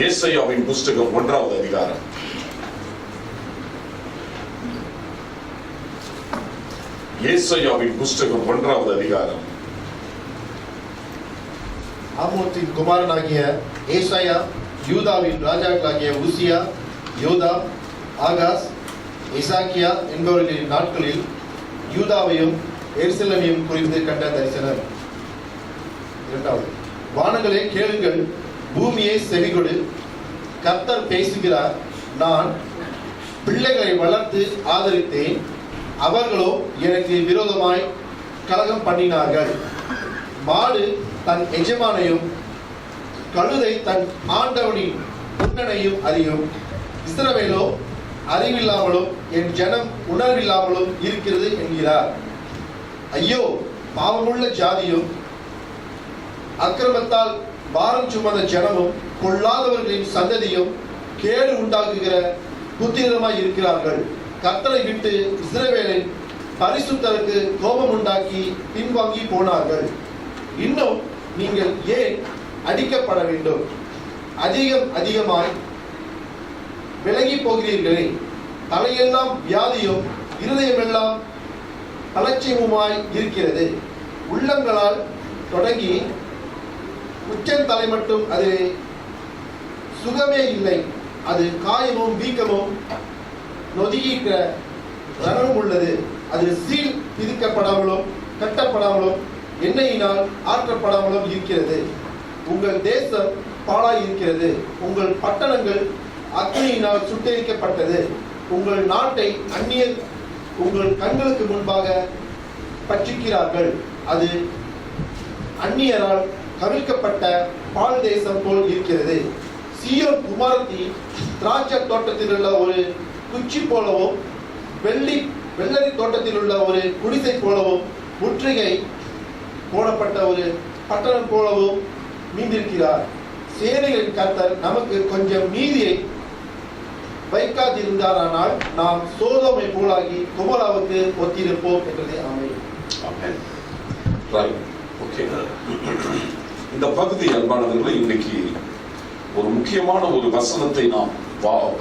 ஏசாயாவின் புஸ்தகம் 1வது அதிகாரம். ஏசாயாவின் புஸ்தகம் 1வது அதிகாரம். ஆமோத்தின் குமாரனாகிய ஏசாயா யூதாவின் ராஜாக்களாகிய உசியா, யோதாம், ஆகாஸ், எசாக்கியா என்பவர்களின் நாட்களில் யூதாவையும் எருசலேமையும் குறித்து கண்ட தரிசனம். 2. வானங்களே கேளுங்கள், பூமியை செவிகொடு, கர்த்தர் பேசுகிறார். நான் பிள்ளைகளை வளர்த்து ஆதரித்தேன், அவர்களோ எனக்கு விரோதமாய் கலகம் பண்ணினார்கள். மாடு தன் எஜமானையும் கழுதை தன் ஆண்டவனின் உன்னனையும் அறியும். இஸ்ரவேலோ அறிவில்லாமலும் என் ஜனம் உணர்வில்லாமலும் இருக்கிறது என்கிறார். ஐயோ, பாவமுள்ள ஜாதியும் அக்கிரமத்தால் பாரம் சுமந்த ஜனமும் கொள்ளாதவர்களின் சந்ததியும் கேடு உண்டாக்குகிற புத்திரமாய் இருக்கிறார்கள். கர்த்தரை விட்டு இஸ்ரவேலின் பரிசுத்தருக்கு கோபம் உண்டாக்கி பின்வாங்கி போனார்கள். இன்னும் நீங்கள் ஏன் அடிக்கப்பட வேண்டும்? அதிகமாய் விலகி போகிறீர்களே. தலையெல்லாம் வியாதியும் இருதயமெல்லாம் அலட்சியமுமாய் இருக்கிறது. உள்ளங்களால் தொடங்கி உச்சந்தலை மட்டும் அது சுகமே இல்லை. அது காயமும் வீக்கமும் நொதுகிற ரணமும் உள்ளது. அது சீல் பிதிக்கப்படாமலும் கட்டப்படாமலும் எண்ணெயினால் ஆற்றப்படாமலும் இருக்கிறது. உங்கள் தேசம் பாழாய் இருக்கிறது. உங்கள் பட்டணங்கள் அக்னியினால் சுட்டெரிக்கப்பட்டது. உங்கள் நாட்டை அந்நியர் உங்கள் கண்களுக்கு முன்பாக பற்றிக்கிறார்கள். அது அந்நியரால் கவிழ்க்கப்பட்ட பால் தேசம் போல் இருக்கிறது. சீயோன் குமாரத்தி திராட்சை தோட்டத்தில் உள்ள ஒரு குச்சி போலவும் வெள்ளரி தோட்டத்தில் உள்ள ஒரு குடிசை போலவும் முற்றுகை போடப்பட்ட ஒரு பட்டணம் போலவும் மீந்திருக்கிறார். சேனைகளின் கர்த்தர் நமக்கு கொஞ்சம் நீதியை வைக்காதிருந்தாரானால் நாம் சோதோமை போலாகி குமராவுக்கு ஒத்திருப்போம் என்றதே ஆமென். இந்த பகுதி அன்பானவர்களை இன்னைக்கு ஒரு முக்கியமான ஒரு வசனத்தை நாம்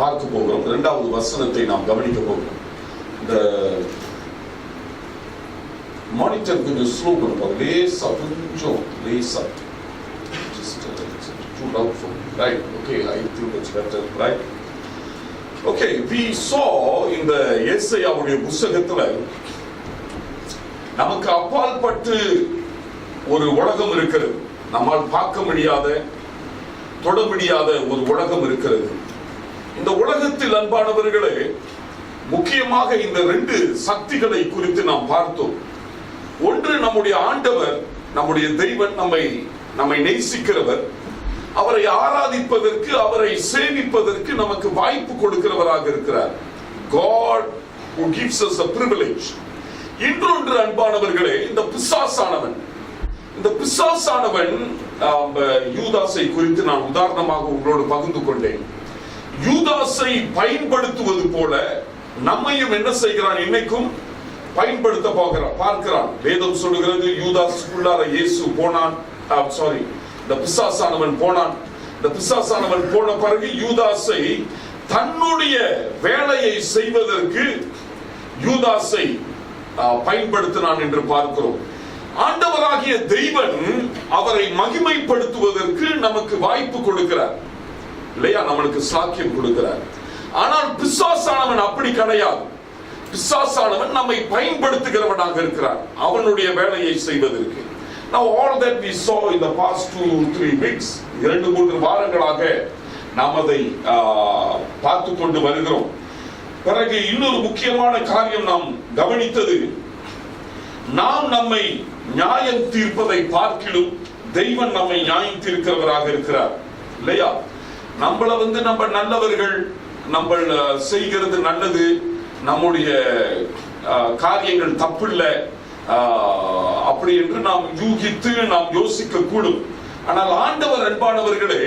பார்க்க போகிறோம். 2வது வசனத்தை நாம் கவனிக்க போகிறோம். இந்த மானிட்டர் கொஞ்சம் ஸ்லோ பண்ணுவாங்க, லேசா கொஞ்சம் லேசா. Too loud for me, right? Okay, I think it's better, right? Okay, we saw in the ஏசாயாவுடைய புத்தகத்துல நமக்கு அப்பால் பட்டு ஒரு உலகம் இருக்கிறது. நம்மால் பார்க்க முடியாத, தொட முடியாத ஒரு உலகம் இருக்கிறது. இந்த உலகத்தில் அன்பானவர்களே, முக்கியமாக இந்த 2 சக்திகளை குறித்து நாம் பார்த்தோம். ஒன்று, நம்முடைய ஆண்டவர், நம்முடைய தெய்வன், நம்மை நேசிக்கிறவர், அவரை ஆராதிப்பதற்கு, அவரை சேவிப்பதற்கு நமக்கு வாய்ப்பு கொடுக்கிறவராக இருக்கிறார். God who gives us a privilege. இன்னொன்று அன்பானவர்களே, இந்த பிசாசானவன், இந்த பிசாசானவன் யூதாசை குறித்து நான் உதாரணமாக உங்களோடு பகிர்ந்து கொண்டேன். யூதாசை பயன்படுத்துவது போல நம்மையும் என்ன செய்கிறான்? இன்னைக்கும் பயன்படுத்த பார்க்கிறான். வேதம் சொல்லுகிறது, யூதாசுக்குள்ளார இயேசு போனான், இந்த பிசாசானவன் போனான். இந்த பிசாசானவன் போன பிறகு யூதாசை தன்னுடைய வேலையை செய்வதற்கு யூதாசை பயன்படுத்தினான் என்று பார்க்கிறோம். ஆண்டவராகிய தெய்வன் அவரை மகிமைப்படுத்துவதற்கு நமக்கு வாய்ப்பு கொடுக்கிறார் இல்லையா? நம்மளுக்கு சாக்கியம் கொடுக்கிறார். ஆனால் பிசாசானவன் அப்படி கிடையாது. பிசாசானவன் நம்மை பயன்படுத்துகிறவனாக இருக்கிறார் அவனுடைய வேலையை செய்வதற்கு. Now all that we saw in the past 2-3 weeks, 2-3 வாரங்களாக நாம் அதை பார்த்து கொண்டு வருகிறோம். பிறகு இன்னொரு முக்கியமான காரியம் நாம் கவனித்தது, நாம் நம்மை நியாயம் தீர்ப்பதை பார்க்கிலும் தெய்வன் நம்மை நியாயம் தீர்க்கிறவராக இருக்கிறார் இல்லையா? நம்மள நம்ம நல்லவர்கள், நம்ம செய்கிறது நல்லது, நம்முடைய காரியங்கள் தப்பில்லை அப்படி என்று நாம் யூகித்து நாம் யோசிக்க கூடும். ஆனால் ஆண்டவர் அன்பானவர்களே,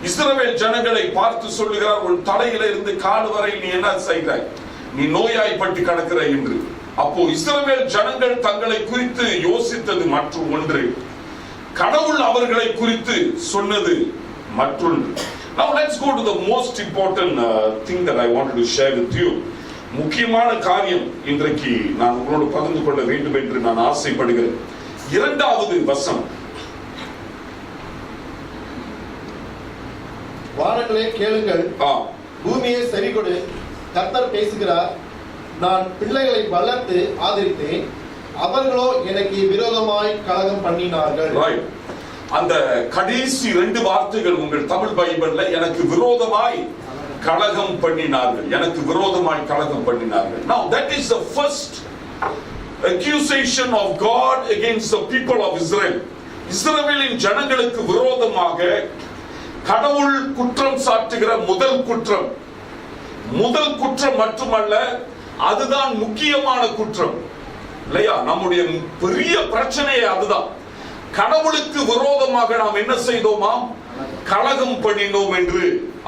இஸ்ரவேல் ஜனங்களை பார்த்து சொல்லுகிறார், உன் தலையில இருந்து கால் வரை நீ என்ன செய்கிறாய்? நீ நோயாய்ப்பட்டு கிடக்கிறாய் என்று. அப்போ இஸ்ரவேல் ஜனங்கள் தங்களை குறித்து யோசித்தது மற்றும் ஒன்று, கடவுள் அவர்களை குறித்து சொன்னது மற்றொன்று. Now let's go to the most important thing that I wanted to share with you. முக்கியமான காரியம் இன்றைக்கு நான் உங்களோடு பகிர்ந்து கொள்ள வேண்டும் என்று நான் ஆசைப்படுகிறேன். இரண்டாவது வசனம். வானங்களே கேளுங்கள், பூமியே செவிகொடு, கர்த்தர் பேசுகிறார். நான் பிள்ளைகளை வளர்த்து ஆதரித்தேன், அவர்களோ எனக்கு விரோதமாய் கலகம் பண்ணினார்கள். அந்த கடைசி ரெண்டு வார்த்தைகள் உங்கள் தமிழ் பைபிள்ல எனக்கு விரோதமாய் கலகம் பண்ணினார்கள், எனக்கு விரோதமாய் கலகம் பண்ணினார்கள். Now that is the first accusation of God against the people of Israel. இஸ்ரவேலின் ஜனங்களுக்கு விரோதமாக கடவுள் குற்றம் சாட்டுகிற முதல் குற்றம் மட்டுமல்ல, அதுதான் முக்கியமான குற்றம் இல்லையா? நம்முடைய பெரிய பிரச்சனையே அதுதான். கடவுளுக்கு விரோதமாக நாம் என்ன செய்தோமாம்? கலகம் பண்ணினோம் என்று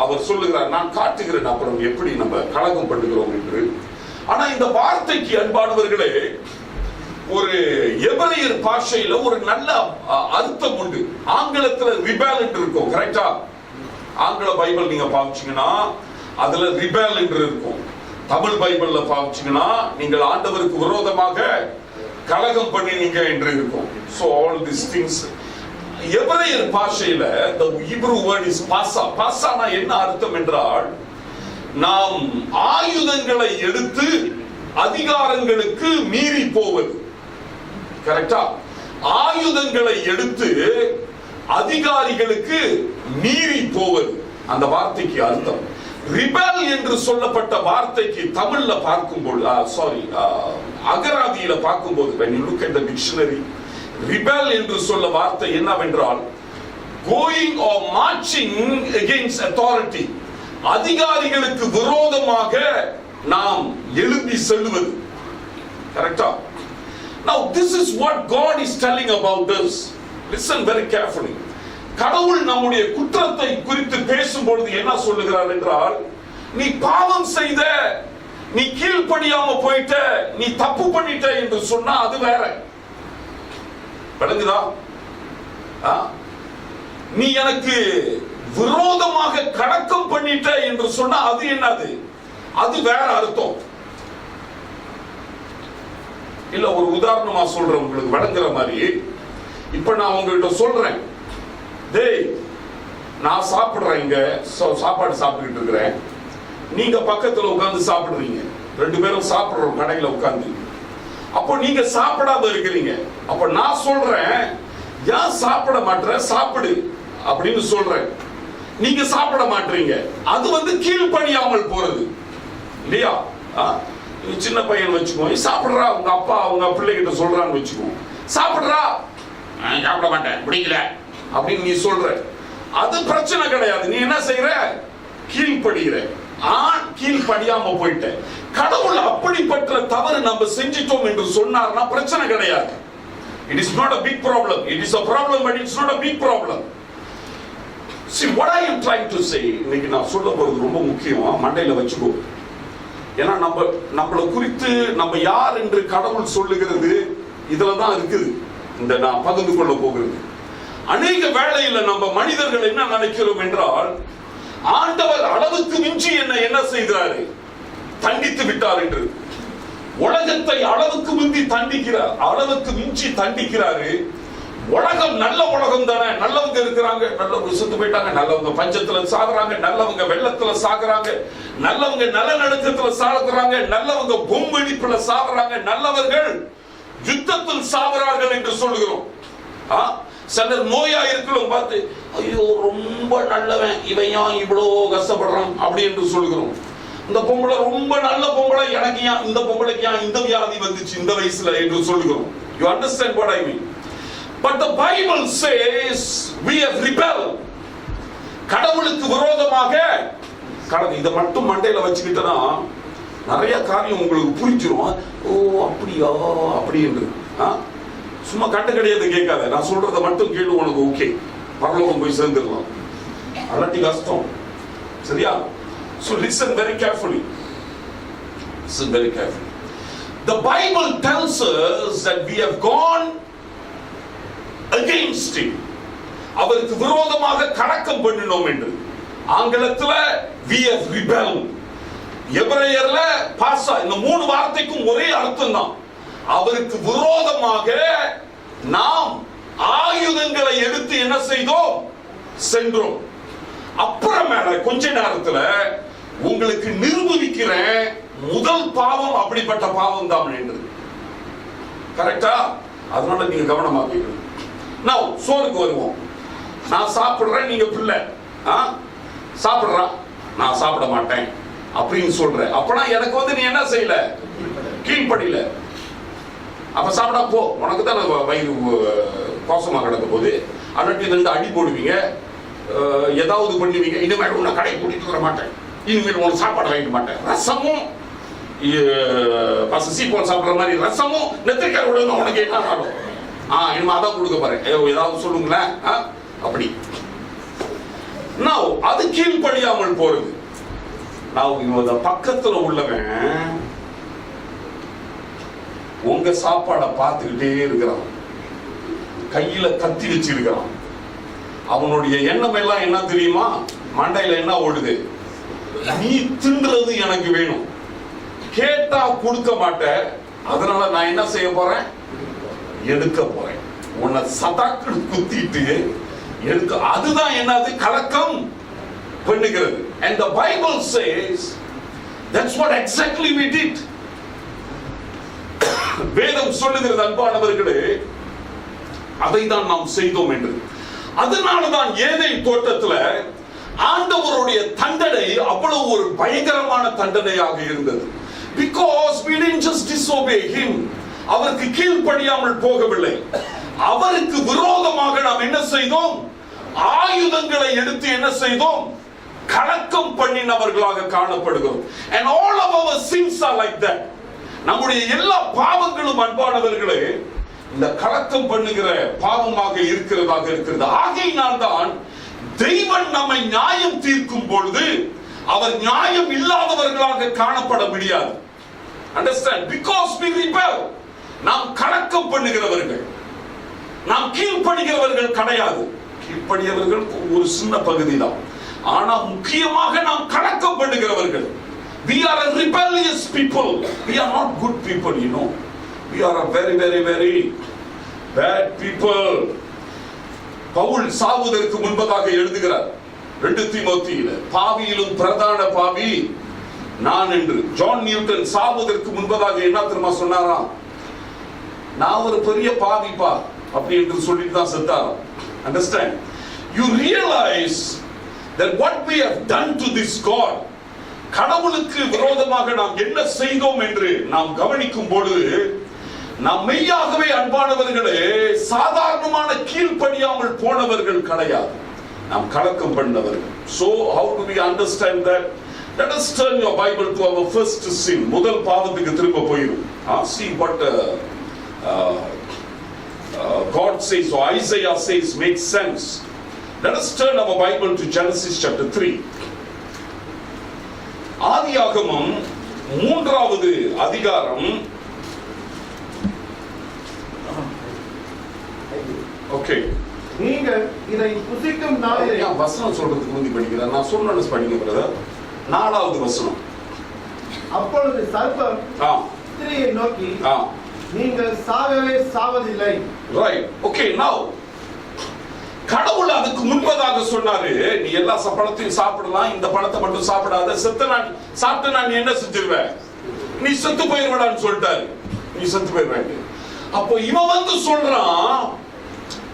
அவர் சொல்லுகிறார். நான் காட்டுகிறேன் அப்புறம் எப்படி நம்ம கலகம் பண்ணுகிறோம் என்று. ஆனா இந்த வார்த்தைக்கு அன்பானவர்களே, ஒரு எபிரேயர் பாஷையில ஒரு நல்ல அர்த்தம் உண்டு. ஆங்கிலத்துல ரிபேல் என்று இருக்கும், கரெக்டா? ஆங்கில பைபிள் நீங்க பாவிச்சீங்கன்னா அதுல ரிபேல் என்று இருக்கும். தமிழ் பைபிள்ல பாவிச்சீங்கன்னா நீங்கள் ஆண்டவருக்கு விரோதமாக கலகம் பண்ணினீங்க என்று இருக்கும். So all these things, எபிரேயர் பாஷையில the Hebrew word is pasa. பாசானா என்ன அர்த்தம் என்றால், நாம் ஆயுதங்களை எடுத்து அதிகாரங்களுக்கு மீறி போவது. கரெக்டா? ஆயுதங்களை எடுத்து அதிகாரிகளுக்கு மீறி போவது அந்த வார்த்தைக்கு அர்த்தம். ரிபல் என்று சொல்லப்பட்ட வார்த்தைக்கு தமிழ்ல பார்க்கும்போது அகராதியில பார்க்கும்போது when you look at the dictionary, rebel என்று சொல்ல வார்த்தை என்னவென்றால் going or marching against authority, அதிகாரிகளுக்கு விரோதமாக நாம் எழுப்பி செல்வது. கரெக்டா? Now this is what God is telling about us. Listen very carefully. கடவுள் நம்முடைய குற்றத்தை குறித்து பேசும்பொழுது என்ன சொல்லுகிறார் என்றால், நீ பாவம் செய்த, நீ கீழ்ப்படியாம போயிட்ட, நீ தப்பு பண்ணிட்ட என்று சொன்னா அது வேற. விளங்குதா? நீ எனக்கு விரோதமாக கலக்கம் பண்ணிட்ட என்று சொன்னா அது என்னது? அது வேற அர்த்தம். இல்ல ஒரு உதாரணமா சொல்றேன் உங்களுக்கு விளங்குற மாதிரி. இப்ப நான் உங்ககிட்ட சொல்றேன், டேய் நான் சாப்பிடுறேன், இங்க சாப்பாடு சாப்பிட்டுக்கிட்டு இருக்கிறேன், நீங்க பக்கத்துல உட்கார்ந்து சாப்பிடுறீங்க, ரெண்டு பேரும் சாப்பிடுறோம் கடையில உட்கார்ந்து. அப்போ நீங்க சாப்பிடாம இருக்கிறீங்க. அப்ப நான் சொல்றேன், ஏன் சாப்பிட மாட்டேற, சாப்பிடு அப்படின்னு சொல்றேன். நீங்க சாப்பிட மாட்டீங்க. அது கீழ்ப்படியாமல் போறது இல்லையா? சின்ன பையன் வச்சுக்கோ, சாப்பிடுறா, உங்க அப்பா உங்க பிள்ளைகிட்ட சொல்றான்னு வச்சுக்கோ, சாப்பிடுறா, சாப்பிட மாட்டேன் பிடிக்கல அப்படின்னு நீ சொல்ற, அது பிரச்சனை கிடையாது. நீ என்ன செய்யற? கீழ்ப்படுகிற. கீழ்ப்படியாம போயிட்ட. கடவுள் அப்படிப்பட்ட தவறு நம்ம செஞ்சிட்டோம் என்று சொன்னார்னா பிரச்சனை கிடையாது. It is not a big problem. It is a problem, but it's not a big problem. See what I am trying to say. இன்னைக்கு நான் சொல்ல போறது ரொம்ப முக்கியம், மண்டையில வச்சுக்கோ. ஏன்னா நம்மளை குறித்து நம்ம யார் என்று கடவுள் சொல்லுகிறது இதுலதான் இருக்குது இந்த நான் பகிர்ந்து கொள்ள போகிறது. அநேக வேளையில நம்ம மனிதர்கள் என்ன நினைக்கிறோம் என்றால், ஆண்டவர் அளவுக்கு மிஞ்சி என்ன செய்கிறாரு, தண்டித்து விட்டார் என்று. உலகத்தை அளவுக்கு மிஞ்சி தண்டிக்கிறாரு. உலகம் நல்ல உலகம் தானே, நல்லவங்க இருக்கிறாங்க, நல்லவங்க செத்து போயிட்டாங்க, நல்லவங்க பஞ்சத்துல சாகுறாங்க, நல்லவங்க வெள்ளத்துல சாகுறாங்க, நல்லவங்க நிலநடுக்கத்துல சாகுறாங்க, நல்லவங்க பொம்பெடிப்புல சாகுறாங்க, நல்லவர்கள் யுத்தத்தில் சாகுறார்கள் என்று சொல்லுகிறோம். சிலர் நோயா இருக்கிறவங்க பார்த்து, ஐயோ ரொம்ப நல்லவன், இவன் ஏன் இவ்வளவு கஷ்டப்படுறான் அப்படி என்று சொல்லுகிறோம். இந்த பொம்பளை ரொம்ப நல்ல பொம்பளை, எனக்கு ஏன் இந்த பொம்பளைக்கு ஏன் இந்த வியாதி வந்துச்சு இந்த வயசுல என்று சொல்லுகிறோம். You understand what I mean? But the Bible says we have rebelled. கடவுளுக்கு விரோதமாக இதை மட்டும் மண்டையில வச்சுக்கிட்டனா நிறைய காரியம் உங்களுக்கு புரிஞ்சிடும். ஓ அப்படியா அப்படி என்று சும்மா கண்டு கிடையாது கேட்காத, நான் சொல்றத மட்டும் கேளு, உனக்கு ஓகே, பரலோகம் போய் சேர்ந்துடலாம். அல்லாட்டி கஷ்டம். சரியா? So listen very carefully. Listen very carefully. The Bible tells us that we have gone against him. அவருக்கு விரோதமாக கலக்கம் பண்ணினோம் என்று. ஆங்கிலத்துல we have rebelled, எபிரேயர்ல பாசா. இந்த 3 வார்த்தைக்கும் ஒரே அர்த்தம் தான். அவருக்கு விரோதமாக நாம் ஆயுதங்களை எடுத்து என்ன செய்தோம்? சென்றோம். அப்புறமேல கொஞ்ச நேரத்துல உங்களுக்கு நிரூபிக்கிறேன், முதல் பாவம் அப்படிப்பட்ட பாவம் தான் என்று. கரெக்டா? அதனால நீங்க கவனமா கேட்கணும். நான் சோறுக்கு வருவோம். நான் சாப்பிடுறேன், நீங்க பிள்ளை சாப்பிடுறான், நான் சாப்பிட மாட்டேன் அப்படின்னு சொல்ற. அப்பனா எனக்கு வந்து நீ என்ன செய்யல? கீழ்படியில. அப்ப சாப்பிடா போ, உனக்கு தான் வயிறு கோசமா கிடக்க போது. அன்னைக்கு 2 அடி போடுவீங்க, ஏதாவது பண்ணுவீங்க. இனிமேல் உன்னை கடை கூட்டிட்டு வர மாட்டேன், இனிமேல் உனக்கு சாப்பாடு வாங்கிக்க மாட்டேன். ரசமும் சீப்போல் சாப்பிடுற மாதிரி ரசமும் நெத்திரிக்காய் விடுங்க, உனக்கு என்ன ஆகும்? இனிமே அதான் கொடுக்க போறேன், ஏதாவது சொல்லுங்களேன். அப்படி நான் அது கீழ்படியாமல் போறது. நான் பக்கத்துல உள்ளவன் உங்க சாப்பாடை பார்த்துக்கிட்டே இருக்கிறான், கையில கத்தி வச்சிருக்கிறான். அவனுடைய எண்ணம் எல்லாம் என்ன தெரியுமா? மண்டையில என்ன ஓடுது? நீ தின்றது எனக்கு வேணும், கேட்டா கொடுக்க மாட்டேன், அதனால நான் என்ன செய்ய போறேன்? எடுக்க போறேன். உன்னை சதாக்கு குத்திட்டு எடுக்க. அதுதான் என்னது? கலக்கம் பண்ணுகிறது. And the Bible says that's what exactly we did. வேதம் சொல்லுகிறது அன்பானவர்களே, அதை தான் நாம் செய்தோம் என்று. அதனாலதான் ஏதேன் தோட்டத்துல ஆண்டவருடைய தண்டனை அவ்வளவு ஒரு பயங்கரமான தண்டனையாக இருந்தது. Because we didn't just disobey him. அவருக்கு கீழ்ப்படியாமல் போகவில்லை, அவருக்கு விரோதமாக நாம் என்ன செய்தோம்? ஆயுதங்களை எடுத்து என்ன செய்தோம்? கலக்கம் பண்ணினவர்களாக காணப்படுகிறோம். And all of our sins are like that. நம்முடைய எல்லா பாவங்களும் அன்பானவர்களே இந்த கலக்கம் பண்ணுகிற பாவமாக இருக்கிறது. ஆகையினால் தான் தெய்வன் நம்மை நியாயம் தீர்க்கும் பொழுது அவர் நியாயம் இல்லாதவர்களாக காணப்பட முடியாது. Understand? Because we rebel. நாம் கலக்கம் பண்ணுகிறவர்கள், நாம் கீழ்ப்படுகிறவர்கள் கிடையாது. கீழ்ப்படியவர்கள் ஒரு சின்ன பகுதி தான், ஆனா முக்கியமாக நாம் கலக்கம் பண்ணுகிறவர்கள். We are a rebellious people. We are not good people, you know. We are a very, very, very bad people. Pavul சாவுவதற்கு முன்பதாக எழுதுகிறார் 2 தீமோத்தேயுல, பாவியிலும் பிரதான பாவி நான் என்று. ஜான் நியூட்டன் சாவுவதற்கு முன்பதாக என்ன தெரியுமா சொன்னாராம்? நான் ஒரு பெரிய பாவிப்பா அப்படி என்று சொல்லிட்டு தான் செத்தாராம். Understand? You realize that what we have done to this God, கடவுளுக்கு விரோதமாக நாம் என்ன செய்தோம் என்று நாம் கவனிக்கும் பொழுது நாம் மெய்யாகவே அன்பானவர்களே சாதாரணமான கீழ்ப்படியாமல் போனவர்கள் கிடையாது, நாம் கலக்கம் பண்ணவர்கள். So how do we understand that? Let us turn your Bible to our first sin. முதல் பாவத்துக்கு திரும்ப போயிரும். See what God says, or Isaiah says makes sense. Let us turn our Bible to Genesis chapter 3. ஆதியாகமம் 3வது அதிகாரம். Okay, நீங்கள் இதை புசிக்கும் நாளிலே, வசனம் சொல்றதுக்கு முந்தி படிக்கிறேன், நான் சொன்ன படிங்க பிரதர். 4வது வசனம். அப்பொழுது சர்ப்பம் ஸ்திரீயை நோக்கி, நீங்கள் சாகவே சாவதில்லை. ரைட். ஓகே, நவ கடவுள் அதுக்கு முன்பதாக சொன்னாரு, நீ எல்லா பழத்தையும் சாப்பிடலாம், இந்த பழத்தை மட்டும் சாப்பிடாத, சாப்பிட்டு நான் என்ன செஞ்சிருவ? நீ செத்து போயிருவடான்னு சொல்லிட்டாரு. நீ செத்து போயிருவேன். அப்போ இவன் வந்து சொல்றான்,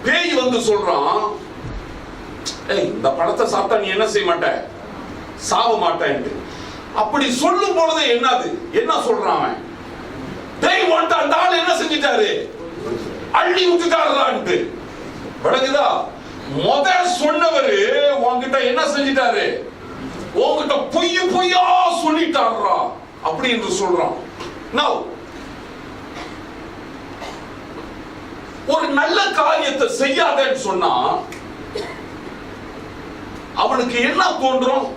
பேய் வந்து சொல்றான், ஏய் இந்த பழத்தை சாப்பிட்டா நீ என்ன செய்ய மாட்ட? சாவ மாட்டேன். அப்படி சொல்லும் பொழுது என்னது? என்ன சொல்றான் அவன்? பேய் வந்து அந்த ஆள் என்ன செஞ்சிட்டாரு? அள்ளி விட்டுட்டாருடான்ட்டு. விளங்குதா? முத சொன்னவரு உன்கிட்ட என்ன செஞ்சிட்டாரு? உன்கிட்ட பொய்யா சொல்லிட்டாரா அப்படி என்று சொல்றான். Now ஒரு நல்ல காரியத்தை செய்யாதேன்னு சொன்னா அவனுக்கு என்ன தோன்றும்?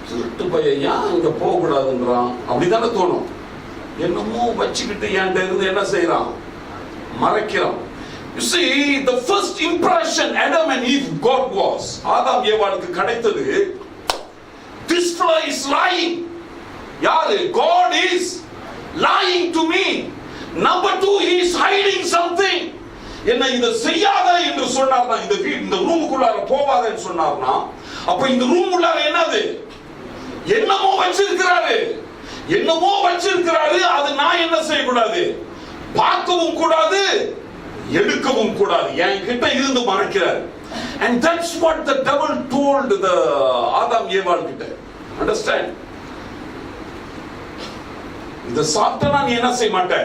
திருட்டு பையன் ஏன் இங்க போக கூடாதுன்றான், அப்படித்தானே தோணும். என்னமோ வச்சுக்கிட்டு என்கிட்ட இருந்து என்ன செய்யறான்? மறைக்கிறான். You see, the first impression Adam and Eve got was, ஆதாம் ஏவாளுக்கு கிடைத்தது, this fellow is lying. யாரு? God is lying to me. Number two, he is hiding something. என்ன இதை செய்யாத என்று சொன்னார்னா, இந்த ரூமுக்குள்ளார போவாதன்னு சொன்னார்னா, அப்ப இந்த ரூம் உள்ளார என்னது? என்னமோ வச்சிருக்கிறாரு. அது நான் என்ன செய்யக்கூடாது? பார்க்கவும் கூடாது, எடுக்கவும் கூடாது. என்கிட்ட இருந்து மறைக்கிறார். And that's what the devil told the ஆதாம் ஏவாள் கிட்ட. Understand? இத சாப்பிட்டா நீ என்ன செய்ய மாட்ட?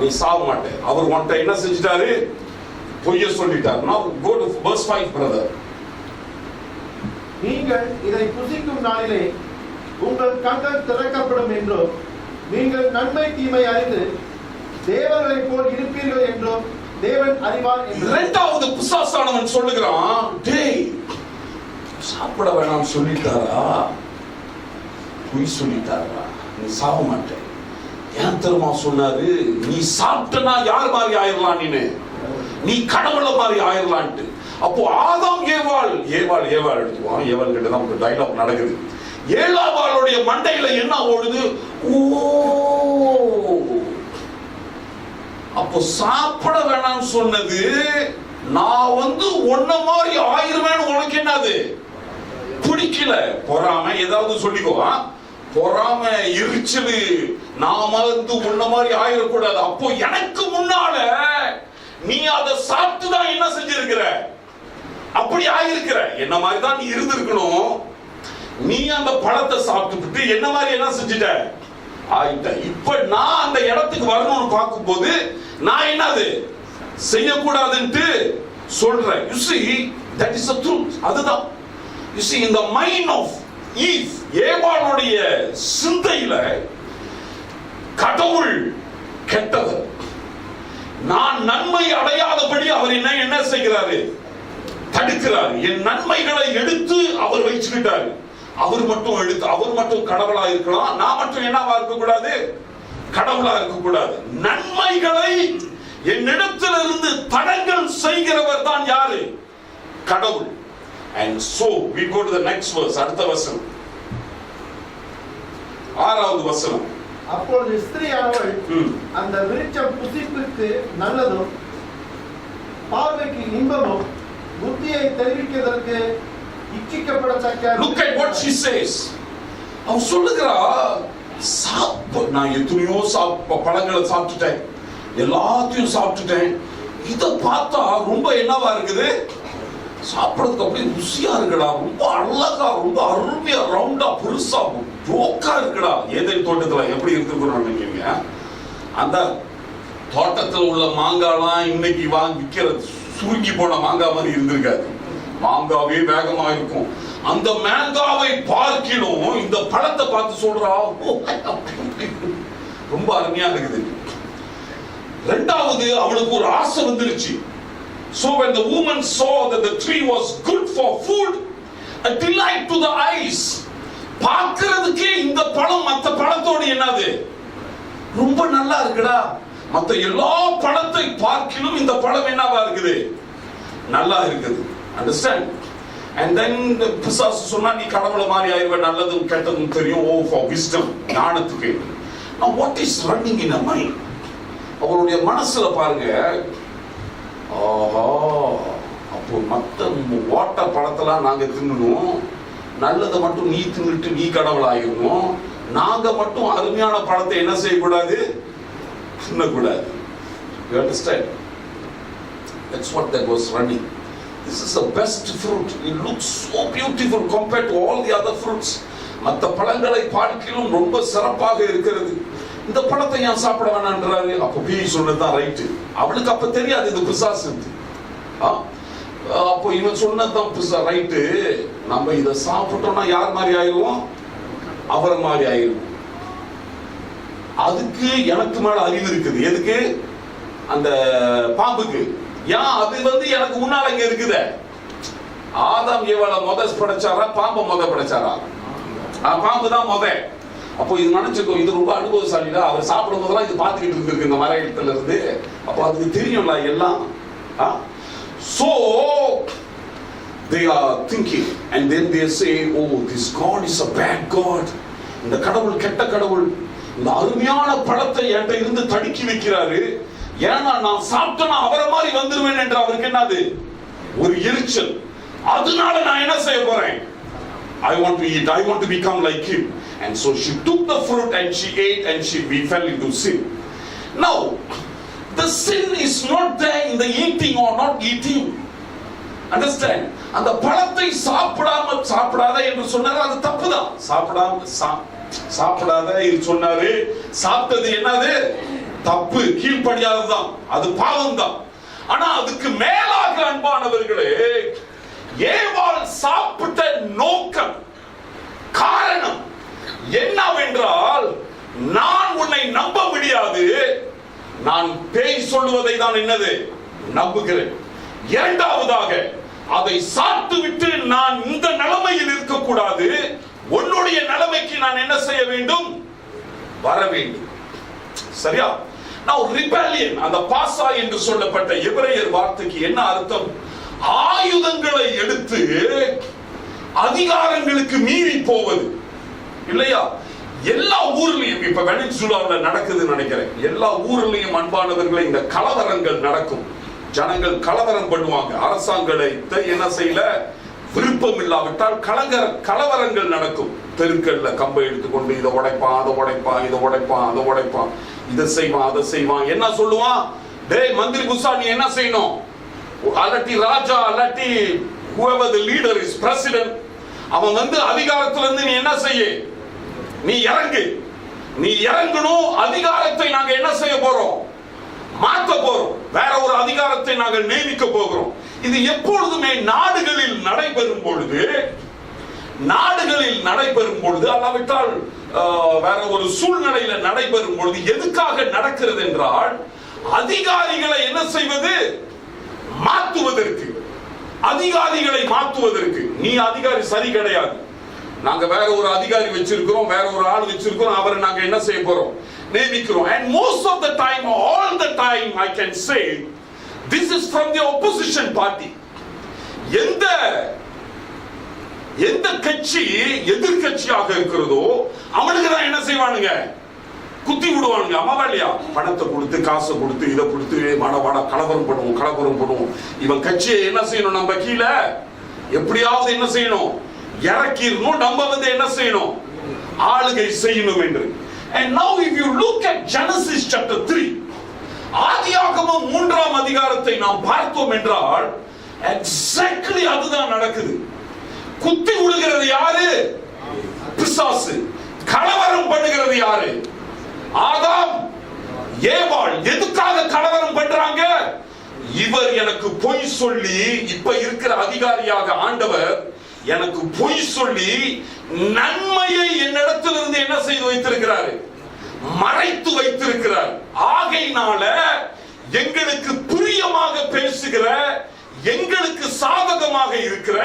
நீ சாவ மாட்ட. அவர் உன்கிட்ட என்ன செஞ்சிட்டாரு? பொய்ய சொல்லிட்டார். Now go to verse 5 brother. நீங்கள் இதை புசிக்கும் நாளிலே உங்கள் கண்கள் திறக்கப்படும் என்றும் நீங்கள் நன்மை தீமை அறிந்து தேவர்களைப் போல் இருப்பீர்கள் என்றும் தேவன் அறிவார் என்று. இரண்டாவது பிசாசானவன் சொல்லுகிறான், டேய் சாப்பிட வேணாம் சொல்லிட்டாரா? பொய் சொல்லிட்டாரா? நீ சாவ மாட்ட. ஏன் தெரியுமா சொன்னாரு? நீ சாப்பிட்டனா யார் மாதிரி ஆயிரலாம்? நீ கடவுள மாதிரி ஆயிரலான்ட்டு. அப்போ ஆதாம் ஏவாள் எடுத்துவான். ஏவாள் கிட்ட தான் ஒரு டயலாக் நடக்குது. ஏலாவாளுடைய மண்டையில என்ன ஓடுது? ஓ, அப்போ சாப்பிட வேணாம்னு சொன்னது, நான் ஒன்ன மாதிரி ஆயிருவேன்னு உனக்கு என்னது பிடிக்கல? பொறாம ஏதாவது சொல்லிக்கோ. பொறாம எரிச்சல், நாம உன்ன மாதிரி ஆயிடக்கூடாது. அப்போ எனக்கு முன்னால நீ அதை சாப்பிட்டுதான் என்ன செஞ்சிருக்கிற? அப்படி ஆயிருக்கிற. என்ன மாதிரி தான் நீ இருந்திருக்கணும். நீ அந்த பழத்தை சாப்பிட்டு என்ன மாதிரி என்ன செஞ்சிட்ட? ஆயிட்ட. இப்ப நான் அந்த இடத்துக்கு வரணும்னு பார்க்கும்போது நான் என்னது செய்யக்கூடாதுன்னு சொல்றேன். You see, that is the truth. அதுதான். You see, in the mind of Eve, ஏவாளுடைய சிந்தையில கடவுள் கெட்டவர். நான் நன்மை அடையாதபடி அவர் என்ன செய்கிறாரு? தடுக்கிறார். என் நன்மைகளை எடுத்து அவர் வச்சுக்கிட்டாரு. அவர் மட்டும் கடவுளா இருக்கலாம். நான் மட்டும் என்னவா இருக்க கூடாது? கடவுளா இருக்க கூடாது. நன்மைகளை என்னிடத்திலிருந்து தடங்கள் செய்கிறவர் தான் யாரு? கடவுள். And so we go to the next verse. அடுத்த வசனம், 6வது வசனம். அப்பொழுது ஸ்திரீயானவள் அந்த விருட்சம் புசிப்புக்கு நல்லதும் பார்வைக்கு இன்பமும் புத்தியை தெரிவிக்கிறதற்கு இச்சிக்கப்படத்தக்க. Look at what she says. அவ சொல்லுகிறா, நான் எத்தனையோ பழங்களை சாப்பிட்டுட்டேன், எல்லாத்தையும் சாப்பிட்டுட்டேன். இத பார்த்தா ரொம்ப என்னவா இருக்குது? சாப்பிடறதுக்கு அப்படியே ருசியா இருக்குடா, ரொம்ப அழகா, ரொம்ப அருமையா, ரவுண்டா, பெருசா, ஜோக்கா இருக்குடா. ஏதேன் தோட்டத்துல எப்படி இருக்குன்னு நினைக்கிறீங்க? அந்த தோட்டத்தில் உள்ள மாங்காய்லாம் இன்னைக்கு விற்கிறது சுருங்கி போன மாங்காய் மாதிரி இருந்திருக்காது. மாங்காவே வேகமா இருக்கும். அந்த மாங்காவை பார்க்கிலும் இந்த பழத்தை பார்த்து சொல்றா, ரொம்ப அருமையா இருக்குது. இரண்டாவது, அவளுக்கு ஒரு ஆசை வந்துருச்சு. So when the woman saw that the tree was good for food, a delight to the eyes, பார்க்கிறதுக்கே இந்த பழம் மற்ற பழத்தோடு என்னது ரொம்ப நல்லா இருக்குடா, மற்ற எல்லா பழத்தை பார்க்கிலும் இந்த பழம் என்னவா இருக்குது? நல்லா இருக்குது. Understand? And then பிசாசு சொன்னா, நீ கடவுள மாதிரி ஆயிருவ, நல்லதும் கெட்டதும் தெரியும். Oh, for wisdom, ஞானத்துக்கு. Now what is running in her mind? அவளுடைய மனசுல பாருங்க, ஆஹா, அப்போ மற்ற ஓட்ட பழத்தெல்லாம் நாங்க தின்னணும், நல்லதை மட்டும் நீ தின்னுட்டு நீ கடவுள் ஆகிடணும், நாங்க மட்டும் அருமையான பழத்தை என்ன செய்யக்கூடாது? தின்னக்கூடாது. You understand? That's what that was running. This is the best fruit. It looks so beautiful compared to all the other fruits. மற்ற பழங்களை பார்க்கிலும் ரொம்ப சிறப்பாக இருக்கிறது. இந்த பழத்தை ஏன் சாப்பிட வேணான்றாரு? அப்போ பேய் சொன்னதுதான் ரைட்டு. அவளுக்கு அப்ப தெரியாது இது பிசாசு. அப்போ இவன் சொன்னதுதான் ரைட்டு. நம்ம இதை சாப்பிட்டோம்னா யார் மாதிரி ஆயிடுவோம்? அவரை மாதிரி ஆயிடுவோம். அதுக்கு எனக்கு மேல அறிவு இருக்குது. எதுக்கு? அந்த பாம்புக்கு. ஏன் அது எனக்கு முன்னால இங்க இருக்குது. ஆதாம் ஏவாளை படைச்சாரா? பாம்பை படைச்சாரா? பாம்பு தான் முத. அப்போ இது நினைச்சுக்கோ, இது ரொம்ப அனுபவசாலிடா. அவர் சாப்பிடும் போதெல்லாம் இது பார்த்துக்கிட்டு இருக்கு இந்த மரத்துல இருந்து. அப்போ அதுக்கு தெரியும்ல எல்லாம். So they are thinking, and then they say, oh, this God is a bad God. இந்த கடவுள் கெட்ட கடவுள். இந்த அருமையான பழத்தை என்கிட்ட இருந்து தடுக்கி வைக்கிறாரு. ஏன்னா நான் சாப்பிட்டேன்னா அவரை மாதிரி வந்துருவேன் என்று அவருக்கு என்னது ஒரு எரிச்சல். அதனால நான் என்ன செய்ய போறேன்? I want to eat. I want to become like him. And so she took the fruit and she ate and we fell into sin. Now, the sin is not there in the eating or not eating. Understand? அந்த பழத்தை சாப்பிடாத என்று சொன்னாரு, அது தப்புதான். சாப்பிடாத என்று சொன்னாரு, சாப்பிட்டது என்னது? தப்பு, கீழ்ப்படியாததுதான், அது பாவம்தான். ஆனா அதுக்கு மேலாக அன்பானவர்களே, ஏவாள் சாப்பிட்ட நோக்கம், காரணம் என்னவென்றால், நான் உன்னை நம்ப முடியாது, நான் பேய் சொல்லுவதை தான் என்னது நம்புகிறேன். இரண்டாவதாக, அதை சாப்பிட்டு விட்டு நான் இந்த நிலைமையில் இருக்கக்கூடாது, உன்னுடைய நிலைமைக்கு நான் என்ன செய்ய வேண்டும்? வர வேண்டும். சரியா? Now rebellion, அந்த பாசா என்று சொல்லப்பட்ட எபிரேயர் வார்த்தைக்கு என்ன அர்த்தம்? ஆயுதங்களை எடுத்து அதிகாரங்களுக்கு மீறி போவது இல்லையா? எல்லா ஊர்லயும் இப்ப வெனிசுலாவில் நடக்குதுன்னு நினைக்கிறேன். எல்லா ஊர்லயும் அன்பானவர்களை இந்த கலவரங்கள் நடக்கும். ஜனங்கள் கலவரம் பண்ணுவாங்க. அரசாங்கத்தை என்ன செய்யல, விருப்பம் இல்லாவிட்டால் கலவரங்கள் நடக்கும். தெருக்கள்ல கம்பை எடுத்துக்கொண்டு இதை உடைப்பான், அதை உடைப்பான், இதை உடைப்பான், அதை உடைப்பான், இதை செய்வான், அதை செய்வான். என்ன சொல்லுவான்? டேய் மந்திரி புஷா, நீ என்ன செய்யணும்? அல்லாட்டி ராஜா, அல்லாட்டி whoever the leader is, president, அவன் வந்து அதிகாரத்துல இருந்து நீ என்ன செய்ய? நீ இறங்கு. நீ இறங்கணும். அதிகாரத்தை நாங்க என்ன செய்ய போறோம்? மாற்ற போறோம். வேற ஒரு அதிகாரத்தை நாங்கள் நியமிக்க போகிறோம். இது எப்பொழுதுமே நாடுகளில் நடைபெறும் பொழுது அல்லாவிட்டால் வேற ஒரு சூழ்நிலையில நடைபெறும் பொழுது எதுக்காக நடக்கிறது என்றால், அதிகாரிகளை என்ன செய்வது? மாற்றுவதற்கு. அதிகாரிகளை மாற்றுவதற்கு. நீ அதிகாரி சரி கிடையாது, நாங்க வேற ஒரு அதிகாரி வச்சிருக்கிறோம், வேற ஒரு ஆள் வச்சிருக்கிறோம், அவரை நாங்க என்ன செய்ய போறோம்? நியமிக்கிறோம். And most of the time, all the time, I can say this is from the opposition party. எந்த கட்சி எதிர்கட்சியாக இருக்கிறதோ அவனுக்கு தான் என்ன செய்வானுங்க? குத்தி விடுவானுங்க. அம்மாவா இல்லையா? பணத்தை கொடுத்து, காசை கொடுத்து, இதை கொடுத்து, வாட கலவரம் பண்ணுவோம். இவன் கட்சியை என்ன செய்யணும்? நம்ம கீழே எப்படியாவது என்ன செய்யணும்? இறக்கிடணும். நம்ம வந்து என்ன செய்யணும்? ஆளுகை செய்யணும் என்று. And now if you look at Genesis chapter 3, ஆதியாகமம் 3ஆம் அதிகாரத்தை நாம் பார்த்தோம் என்றால் எக்ஸாக்ட்லி அதுதான் நடக்குது. குத்தி விடுகிறது யாரு? பிசாசு. கலவரம் பண்ணுகிறது யாரு? ஆதாம், ஏவாள். எதுக்காக கலவரம் பண்றாங்க? இவர் எனக்கு பொய் சொல்லி, இப்ப இருக்கிற அதிகாரியாக ஆண்டவர் எனக்கு பொய் சொல்லி நன்மையை என்னிடத்திலிருந்து என்ன செய்து வைத்திருக்கிறார்? மறைத்து வைத்திருக்கிறார். ஆகையினால எங்களுக்கு பிரியமாக பேசுகிற, எங்களுக்கு சாதகமாக இருக்கிற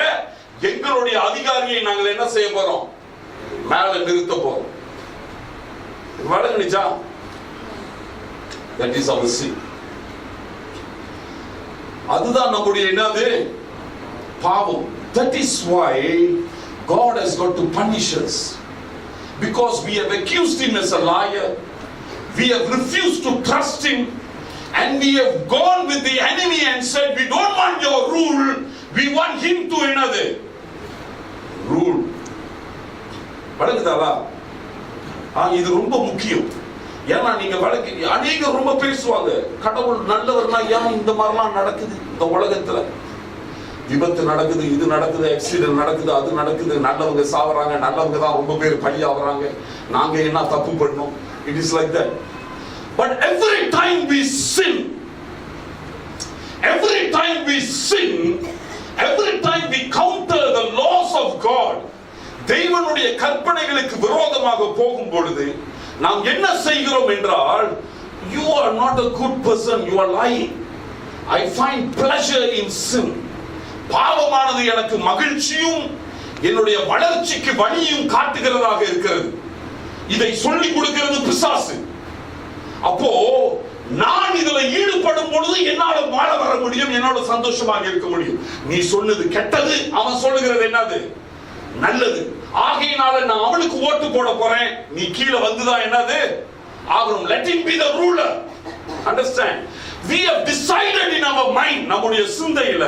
எங்களுடைய அதிகாரியை நாங்கள் என்ன செய்ய போறோம்? மேல நிறுத்த போறோம். வழங்குச்சா? That is our sin. அதுதான் நம்முடைய என்னது? பாவம். That is why God has got to punish us, because we have accused him as a liar, we have refused to trust him, and we have gone with the enemy and said, we don't want your rule, we want him to another rule. வழங்குதாளா? இது ரொம்ப முக்கியம். ஏன்னா நீங்க அநேகர் ரொம்ப பேசுவாங்க, கடவுள் நல்லவர்னா ஏன் இந்த மாதிரிலாம் நடக்குது இந்த உலகத்துல? விபத்து நடக்குது, இது நடக்குது, ஆக்சிடென்ட் நடக்குது, அது நடக்குது, நல்லவங்க சாவறாங்க, நல்லவங்க தான் ரொம்ப பேர் பலியாவறாங்க, நாங்க என்ன தப்பு பண்ணோம்? It is like that. But every time we sin, every time we counter the laws of God, தேவனுடைய கற்பனைகளுக்கு விரோதமாக போகும் பொழுது நாம் என்ன செய்கிறோம் என்றால், you are not a good person, you are lying. I find pleasure in sin. பாவமானது எனக்கு மகிழ்ச்சியும் என்னுடைய வளர்ச்சிக்கு வழியும் காட்டுகிறதாக இருக்கிறது. இதை சொல்லிக் கொடுக்கிறது பிசாசு. அப்போ நான் இதுல ஈடுபடும் பொழுது என்னால வாழ வர முடியும், என்னோட சந்தோஷமாக இருக்க முடியும். நீ சொன்னது கெட்டது, அவன் சொல்லுகிறது என்னது நல்லது. ஆகையினால நான் அவனுக்கு ஓட்டு போட போறேன், நீ கீழே வந்துதான் என்னது ஆகணும். Let him be the ruler. Understand? We have decided in our mind, நம்முடைய சிந்தையில,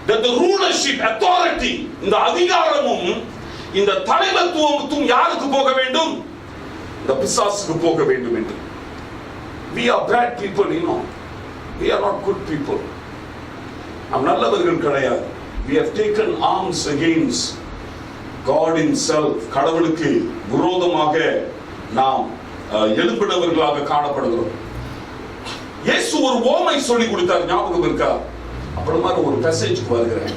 that the rulership, authority, இந்த அதிகாரமும் இந்த தலைவத்துவமும் யாருக்கு போக வேண்டும்? இந்த பிசாசுக்கு போக வேண்டும் என்று. We are bad people, you know. We are not good people. நாம் நல்லவர்கள் கிடையாது. We have taken arms against God himself. கடவுளுக்கு விரோதமாக நாம் எழும்பினவர்களாக காணப்படுகிறோம். இயேசு ஒரு ஓமை சொல்லி கொடுத்தார், ஞாபகம் இருக்கா? அப்புறமா ஒரு மெசேஜ்க்கு வருகிறேன்.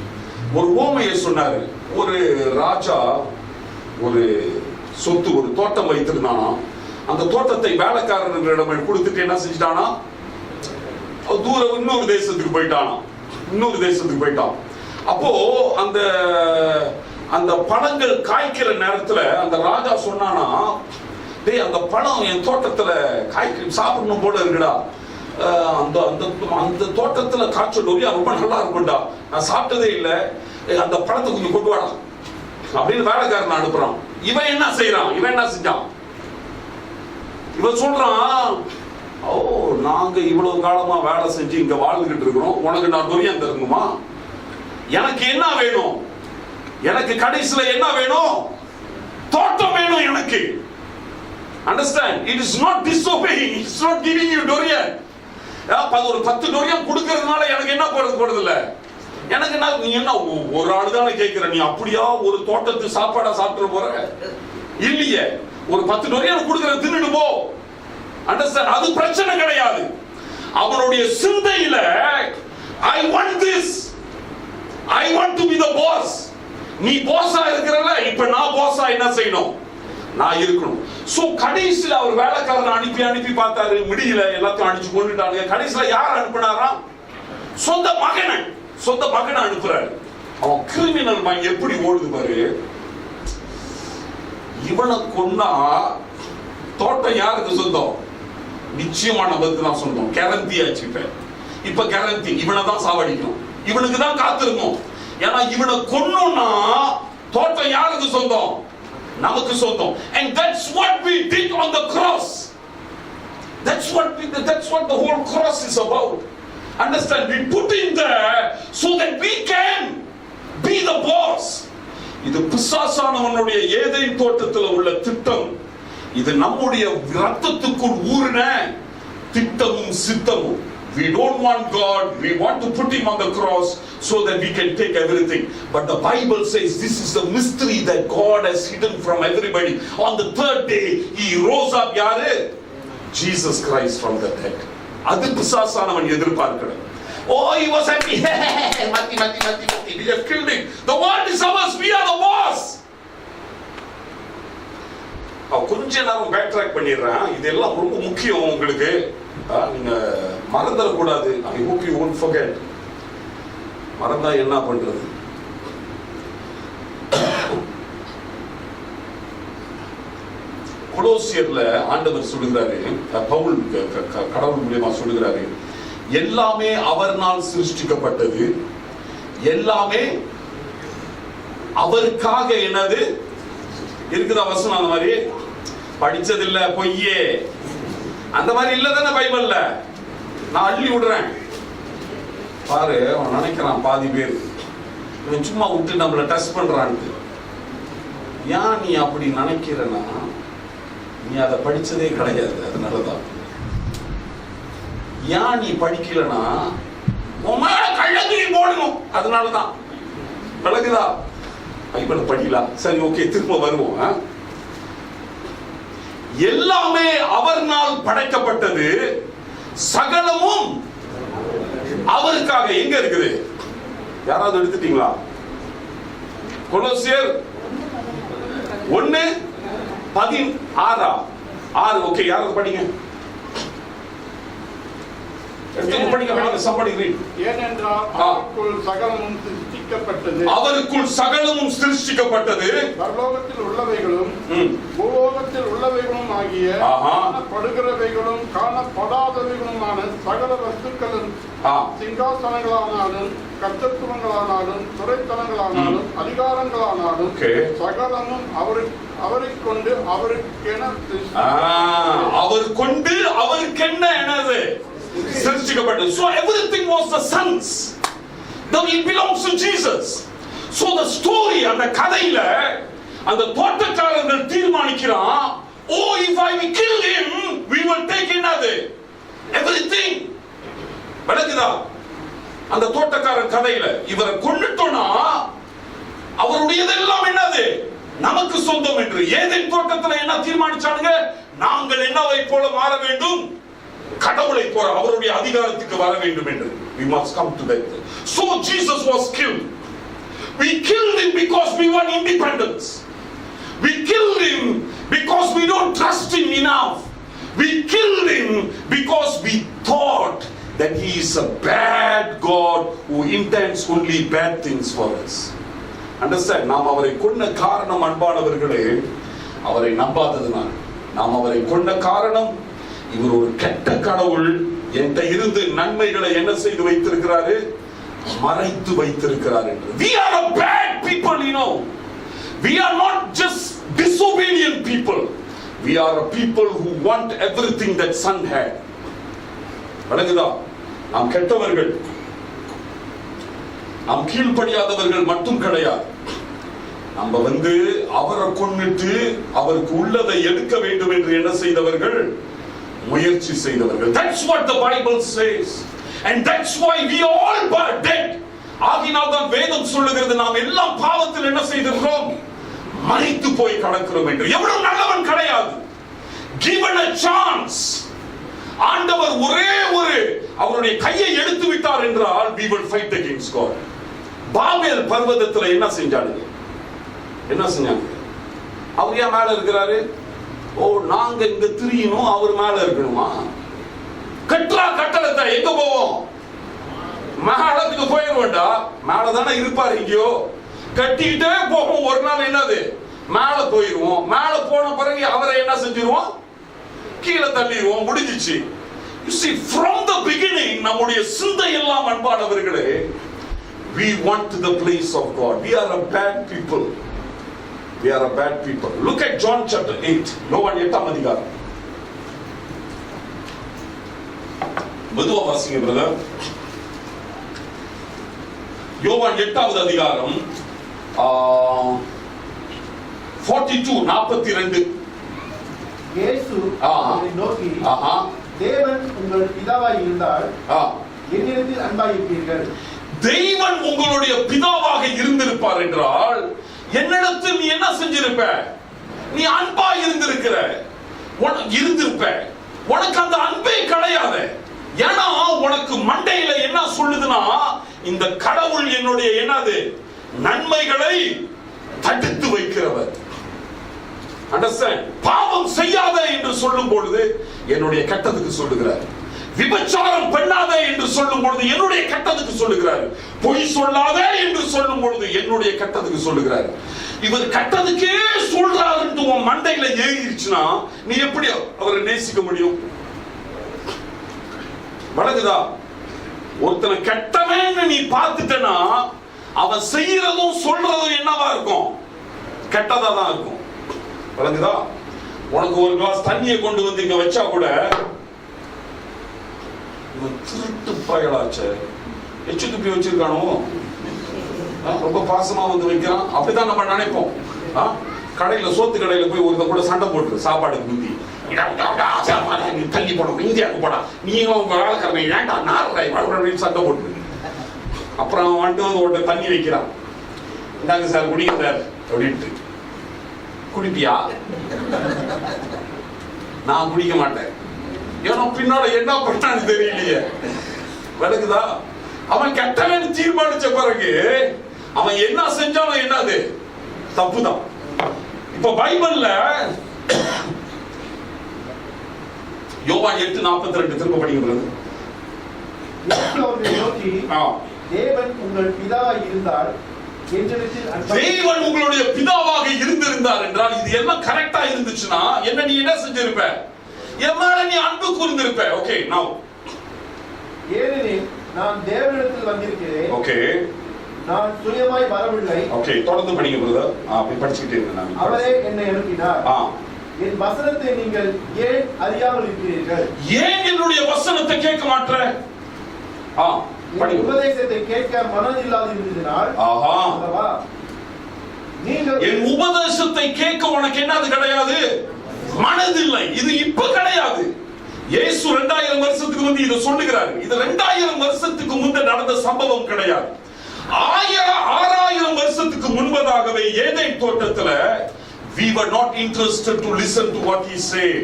ஒரு ஓமையை சொன்னாரு. ஒரு ராஜா ஒரு சொத்து, ஒரு தோட்டம் வைத்திருந்தானா. அந்த தோட்டத்தை வேலைக்காரர்களிடம் கொடுத்துட்டு என்ன செஞ்சிட்டானா, தூரம் இன்னொரு தேசத்துக்கு போயிட்டான். அப்போ அந்த அந்த பழங்கள் காய்க்கிற நேரத்துல அந்த ராஜா சொன்னானா, டேய் அந்த பழம் என் தோட்டத்துல காய்க்க சாப்பிடணும் போல இருக்குடா, அந்த அந்த தோட்டத்துல காய்ச்ச டோரியா ரொம்ப நல்லா இருக்கும்டா, நான் சாப்பிட்டதே இல்லை, அந்த பழத்தை கொஞ்சம் கொண்டு வாடா அப்படின்னு வேலைக்காரன் அனுப்புறான். இவன் என்ன செஞ்சான்? இவன் சொல்றான், ஓ நாங்க இவ்வளவு காலமா வேலை செஞ்சு இங்க வாழ்ந்துகிட்டு இருக்கிறோம், உனக்கு நான் டொரியான் தரணுமா? எனக்கு என்ன வேணும்? எனக்கு கடைசியில என்ன வேணும்? தோட்டம் வேணும் எனக்கு. Understand? It is not disobeying. It is not giving you durian. ஒரு 10 டொரியான் கொடுக்கறதுனால எனக்கு என்ன போறது இல்ல. எனக்கு நீ என்ன ஒரு ஆளு தானே கேட்கிற, நீ அப்படியா ஒரு தோட்டத்து சாப்பாடா சாப்பிட்டு போற? இல்லையே, ஒரு 10 டொரியான் கொடுக்கற தின்னுடு போ. Understand? அது பிரச்சனை கிடையாது. அவனுடைய சிந்தையில I want this. I want to be the boss. நீ பாஸா இருக்கிறல, இப்ப நான் பாஸா என்ன செய்யணும்? நான் இருக்கணும். சோ கடைசியில அவர் வேலைக்காரனை அனுப்பி பார்த்தாரு, முடியல, எல்லாத்தையும் அடிச்சு கொண்டுட்டாங்க. கடைசியில யார் அனுப்புனாரா? சொந்த மகனை அனுப்புறாரு. அவன் கிரிமினல் மைண்ட் எப்படி ஓடுது பாரு. இவனை கொன்னா தோட்டம் யாருக்கு சொந்தம்? நிச்சயமான பதில் தான் சொந்தம். கேரண்டி ஆச்சு. இப்ப கேரண்டி இவனை தான் சாவடிக்கணும், இவனுக்கு தான் காத்திருக்கும். ஏன்னா இவனை கொன்னோம்னா தோட்டம் யாருக்கு சொந்தம்? நமக்கு சொந்தம். And that's what we did on the cross. That's what the whole cross is about. Understand? We put in there so that we can be the boss. இது பிசாசானவனுடைய ஏதேன் தோட்டத்தில் உள்ள திட்டம். இது நம்முடைய ரத்தத்துக்குள் ஊறின திட்டமும் சித்தமும். We don't want God, we want to put him on the cross so that we can take everything. But the Bible says this is the mystery that God has hidden from everybody. On the third day, he rose up, yaru? Jesus Christ from the dead. அது பிசாசானவன் எதிர்பார்க்கிறான். Oh, he was happy. Mati. We have killed him. The world is ours, we are the boss. கொஞ்ச நேரம் back track பண்ணிடுறேன். இதெல்லாம் ரொம்ப முக்கியம் உங்களுக்கு. நீங்க மறந்துடக்கூடாது. I hope you won't forget. மறந்தா என்ன பண்றது? கொலோசியர்ல ஆண்டவர் சொல்லுகிறாரு, பவுல் கடவுள் மூலமா சொல்லுகிறாரு, எல்லாமே அவர்னால் சிருஷ்டிக்கப்பட்டது, எல்லாமே அவருக்காக என்னது இருக்குதா வசனம்? அந்த மாதிரி படிச்சதில்லை, பொய்யே, அந்த மாதிரி இல்ல தானே பைபிள்ல. நான் அள்ளி விடுறேன் பாரு. அவன் நினைக்கிறான் பாதி பேர் இவன் சும்மா விட்டு நம்மள டெஸ்ட் பண்றான்ட்டு. ஏன் நீ அப்படி நினைக்கிறனா, நீ அதை படிச்சதே கிடையாது, அதனாலதான். ஏன் நீ படிக்கலனா, உன் மேல கள்ளக்கிரி போடணும், அதனாலதான். விளக்குதா? பைபிள் படிக்கலாம். சரி, ஓகே, திரும்ப வருவோம். எல்லாமே அவர்னால் படைக்கப்பட்டது, சகலமும் அவருக்காக. எங்க இருக்குது? யாராவது எடுத்துட்டீங்களா? கொலோசியர் 1:16. ஓகே, யாராவது படிங்க. படிங்க. somebody read. ஏனென்றால் அவருக்குள் சகலமும் சிருஷ்டிக்கப்பட்டது. அவருக்குள் சகலமும் சிருஷ்டிக்கப்பட்டது. பரலோகத்தில் உள்ளவைகளும் பூலோகத்தில் உள்ளவைகளும் ஆகிய காணப்படுகிறவைகளும் காணப்படாதவைகளுமான சகல வஸ்துக்களும் சிங்காசனங்களானாலும் கர்த்தத்துவங்களானாலும் துரைத்தனங்களானாலும் அதிகாரங்களானாலும் சகலமும் அவரை கொண்டு அவருக்கென என்னது சிருஷ்டிக்கப்பட்டது. So everything was the Son's. Now it belongs to Jesus. So the story, அந்த கதையில அந்த தோட்டக்காரர்கள் தீர்மானிக்கிறான், oh if I kill him we will take என்னது everything. விளங்குதா? அந்த தோட்டக்காரன் கதையில இவரை கொன்னுட்டோம்னா அவருடையதெல்லாம் என்னது நமக்கு சொந்தம் என்று. ஏதேன் தோட்டத்தில் என்ன தீர்மானிச்சானுங்க? நாங்கள் என்னவை போல மாற வேண்டும், கடவுளை போல அவருடைய அதிகாரத்துக்கு வர வேண்டும் என்று. We must come to that. So Jesus was killed. We killed him because we want independence. We killed him because we don't trust him enough. We killed him because we thought that he is a bad God who intends only bad things for us. Understand? நாம் அவரை கொன்ன காரணம் அன்பானவர்களே, அவரை நம்பாததுனால். நாம் அவரை கொன்ன காரணம், இவர் ஒரு கெட்ட கடவுள், என்கிட்ட இருந்து நன்மைகளை என்ன செய்து வைத்திருக்கிறாரு, மறைத்து வைத்திருக்கிறார் என்று. We are a bad people, you know. We are not just disobedient people. We are a people who want everything that son had. விளங்குதா? நாம் கெட்டவர்கள், நாம் கீழ்ப்படியாதவர்கள் மட்டும் கிடையாது. நம்ம அவரை கொன்னுட்டு அவருக்கு உள்ளதை எடுக்க வேண்டும் என்று என்ன செய்தவர்கள், முயற்சி செய்தவர்கள். That's what the Bible says. And that's why we all are dead. ஆகினால் தான் வேதம் சொல்லுகிறது, நாம் எல்லாம் பாவத்தில் என்ன செய்திருக்கிறோம், மரித்து போய் கடக்கிறோம் என்று. எவ்வளவு நல்லவன் கிடையாது. Given a chance, ஆண்டவர் ஒரே ஒரு அவருடைய கையை எடுத்து விட்டார் என்றால் we will fight against God. Babel பர்வதத்தில் என்ன செஞ்சாங்க? அவர் ஏன் மேல இருக்கிறாரு? ஓ, நாங்க இங்க திரியணும், அவர் மேல இருக்கணுமா? கட்டா கட்டளத்தை எங்க போவோம்? மேலத்துக்கு போயிருவோம்டா. மேலதானே இருப்பாரு, எங்கேயோ கட்டிக்கிட்டே போவோம். ஒரு நாள் என்னது, மேல போயிருவோம். மேல போன பிறகு அவரை என்ன செஞ்சிருவோம், கீழே தள்ளிடுவோம், முடிஞ்சிச்சு. You see, from the beginning நம்முடைய சிந்தை எல்லாம் அன்பானவர்களே, we want to the place of God. We are a bad people. We are a bad people. Look at John chapter 8. யோவான் 8ஆம் அதிகாரம். மெதுவா வாசிங்க பிரதர். யோவான் 8ஆவது அதிகாரம் 42 இயேசு அவரை நோக்கி, தேவன் உங்கள் பிதாவாய் இருந்தால் என்னிடத்தில் அன்பாய் இருப்பீர்கள். தேவன் உங்களுடைய பிதாவாக இருந்திருப்பார் என்றால் என்னிடத்தில் நீ என்ன செஞ்சிருப்ப? நீ அன்பா இருந்திருப்ப. உனக்கு அந்த அன்பே கிடையாது. ஏன்னா உனக்கு மண்டையில என்ன சொல்லுதுன்னா, இந்த கடவுள் என்னுடைய என்னது நன்மைகளை தடுத்து வைக்கிறவர். Understand? பாவம் செய்யாத என்று சொல்லும் பொழுது என்னுடைய கெட்டதுக்கு சொல்லுகிறார். விபச்சாரம் பண்ணாதே என்று சொல்லும் பொழுது என்னுடைய கெட்டதுக்கு சொல்லுகிறார். பொய் சொல்லாதே என்று சொல்லும் பொழுது என்னுடைய கெட்டதுக்கு சொல்லுகிறார். இவர் கெட்டதுக்கே சொல்றாரு என்று உன் மண்டையில ஏறிடுச்சுன்னா நீ எப்படி அவரை நேசிக்க முடியும்? வழங்குதா? ஒருத்தனை கெட்டவன் நீ பார்த்துட்டனா அவன் செய்யறதும் சொல்றதும் என்னவா இருக்கும்? கெட்டதா தான் இருக்கும். வழங்குதா? உனக்கு ஒரு கிளாஸ் தண்ணியை கொண்டு வந்து இங்க வச்சா கூட திருட்டு பயலாச்சு, எச்சு துப்பி வச்சிருக்கானோ, ரொம்ப பாசமா வந்து வைக்கிறான், அப்படிதான் நம்ம நினைப்போம். கடையில சோத்து கடையில போய் ஒருத்த கூட சண்டை போட்டு சாப்பாடுக்கு முந்தி தள்ளி போடும், இந்தியாவுக்கு போடா, நீங்களும் உங்க வேலைக்காரங்க ஏன்டா நாராய் சண்டை போட்டு அப்புறம் வந்துட்டு வந்து ஒரு தண்ணி வைக்கிறான். இந்தாங்க சார் குடிங்க சார் அப்படின்ட்டு. குடிப்பியா? நான் குடிக்க மாட்டேன். ஏன்னா பின்னால என்ன பண்ணான்னு தெரியலையே. விளக்குதா? அவன் கெட்டவன் தீர்மானிச்ச பிறகு அவன் என்ன செஞ்சாலும் என்னது தப்புதான். இப்ப பைபிள்ல யோவான் 8:42 திரும்ப படிக்கிறது. தேவன் உங்கள் பிதாவாய் இருந்தால் என்னிடத்தில் அன்பு தேவன் உங்களுடைய பிதாவாக இருந்திருந்தார் என்றால் இது எல்லாம் கரெக்டா இருந்துச்சுன்னா என்ன நீ என்ன செஞ்சிருப்ப? என் மேல நீ அன்பு கூர்ந்திருப்ப. ஓகே, நவ ஏனெனில் நான் தேவனிடத்தில் வந்திருக்கிறேன். ஓகே, நான் சுயமாய் வரவில்லை. ஓகே, தொடர்ந்து படிங்க பிரதர். அப்படி படிச்சிட்டே இருங்க. நான் அவரே என்னை அனுப்பினார். என் வசனத்தை நீங்கள் ஏன் அறியாமல் இருக்கிறீர்கள்? ஏன் என்னுடைய வசனத்தை கேட்க மாட்டற? என் உபதேசத்தை கேட்க மனதில்லாது இருந்ததினால் அல்லவா? நீங்கள் என் உபதேசத்தை கேட்க உனக்கு என்னது கிடையாது? மனதில்லை. இது இப்ப கிடையாது. இயேசு 2000 வருஷத்துக்கு முந்தி இதை சொல்லுகிறார். இது 2000 வருஷத்துக்கு முன்பு நடந்த சம்பவம் கிடையாது. 6000 வருஷத்துக்கு முன்பதாகவே ஏதேன் தோட்டத்துல we were not interested to listen to what he said.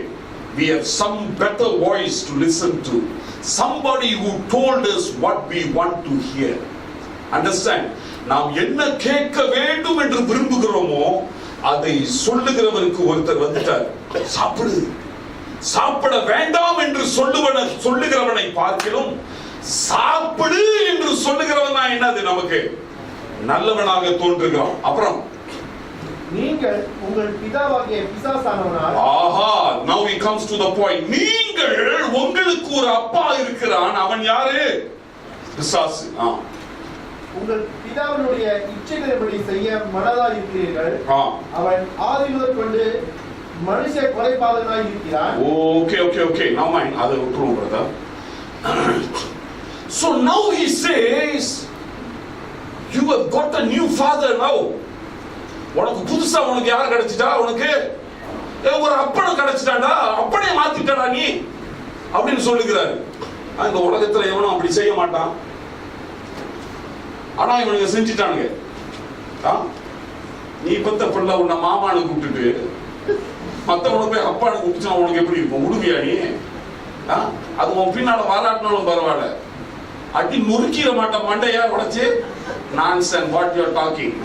We have some better voice to listen to. Somebody who told us what we want to hear. Understand? நாம் என்ன கேட்க வேண்டும் என்று விரும்புகிறோமோ அதை சொல்லுகிறவருக்கு ஒருத்தர் வந்துட்டார். சாப்பிடு, சாப்பிட வேண்டாம் என்று சொல்லுகிறவனை பார்க்கிறோம். சாப்பிடு என்று சொல்லுகிறவன் தான் என்னது நமக்கு நல்லவனாக தோன்றுகிறான். அப்புறம் நீங்கள் உங்கள் பிதாவாகிய பிசாசானவனால் now he comes to the point. நீங்கள் உங்களுக்கு ஒரு அப்பா இருக்கிறான். அவன் யாரு? பிசாசு. உங்கள் பிதாவினுடைய இச்சைகளின்படி செய்ய மனதாய் இருக்கிறீர்கள். அவன் ஆதிமுதல் கொண்டு மனுஷ கொலைபாதகனாய் இருக்கிறான். Okay, now mind அதை விட்டுருவோம் brother. So now he says you have got a new father now. உனக்கு புதுசா உனக்கு யார் கிடைச்சிட்டா? உனக்கு ஒரு அப்பனை கிடைச்சிட்டாடா. அப்பனே மாத்திட்டடா நீ அப்படின்னு சொல்லுகிறாரு. இந்த உலகத்துல எவனும் அப்படி செய்ய மாட்டான். ஆனா இவனுங்க செஞ்சிட்டானுங்க. நீ பத்த பிள்ளை உன்னை மாமானு கூப்பிட்டுட்டு மத்தவனை போய் அப்பானு கூப்பிட்டுச்சா உனக்கு எப்படி இருக்கும்? உடுவியா நீ? அது உன் பின்னால வாராட்டினாலும் பரவாயில்ல, அடி நொறுக்கிற மாட்டான் மண்டையா உடைச்சு. Nonsense what you are talking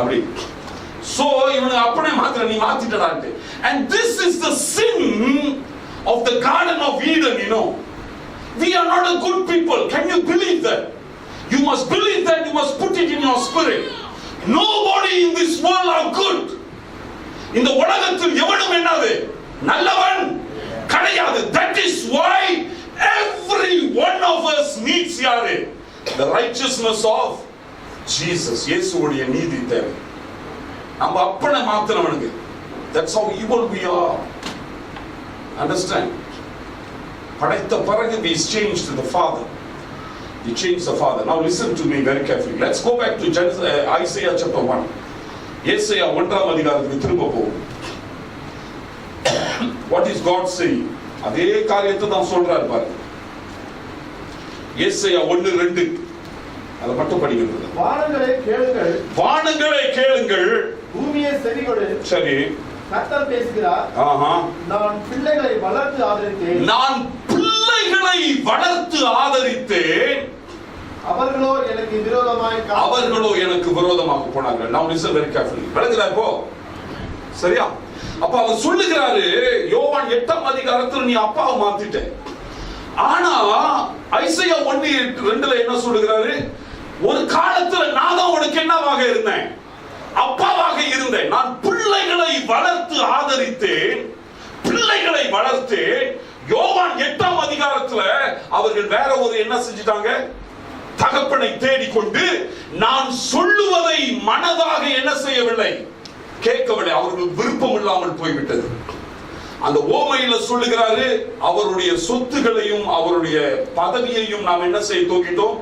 அப்படி. சோ இவனுக்கு அப்பனே மாத்திர நீ மாத்திட்டடான்ட்டு. And this is the sin of the Garden of Eden, you know. We are not a good people. Can you believe that? You must believe that. You must put it in your spirit. Nobody in this world are good. இந்த உலகத்தில் எவனும் என்னது நல்லவன் கிடையாது. That is why every one of us needs யாரு? The righteousness of Jesus. இயேசுவுடைய நீதி தேவை. நம்ம அப்பனை மாத்தினவனுக்கு. That's how evil we are. Understand? படைத்த பிறகு we changed the Father. We changed the Father. Now listen to me very carefully. Let's go back to Isaiah chapter 1. ஏசாயா 1ஆம் அதிகாரத்துக்கு திரும்ப போவோம். What is God saying? அதே காரியத்தை தான் சொல்றாரு பாருங்க. ஏசாயா 1:2 அதை மட்டும் படிக்கிறது. வானங்களே கேளுங்கள், வானங்களே கேளுங்கள், பூமியே செவிகொடு. சரி, கர்த்தர் பேசுகிறார். நான் பிள்ளைகளை வளர்த்து ஆதரித்தேன். நான் பிள்ளைகளை வளர்த்து ஆதரித்தேன். அவர்களோ எனக்கு விரோதமாக போனார்கள். Now listen very carefully. விளங்குதா இப்போ? சரியா? அப்ப அவர் சொல்லுகிறாரு யோவான் 8ஆம் அதிகாரத்துல நீ அப்பாவை மாத்திட்ட. ஆனா ஐசையா 1:2 என்ன சொல்லுகிறாரு? ஒரு காலத்துல நான் தான் உனக்கு என்னவாக இருந்தேன்? அப்பாவாக இருந்தேன். நான் பிள்ளைகளை வளர்த்து ஆதரித்தேன். பிள்ளைகளை வளர்த்தேன். யோவான் 8ஆம் அதிகாரத்துல அவர்கள் வேற ஒரு என்ன செஞ்சிட்டாங்க? தகப்பனை தேடிக்கொண்டு நான் சொல்லுவதை மனதாக என்ன செய்யவில்லை? கேட்கவில்லை. அவர்கள் விருப்பம் இல்லாமல் போய்விட்டது. அந்த ஓமையில சொல்லுகிறாரு அவருடைய சொத்துகளையும் அவருடைய பதவியையும் நாம் என்ன செய்ய தூக்கிட்டோம்?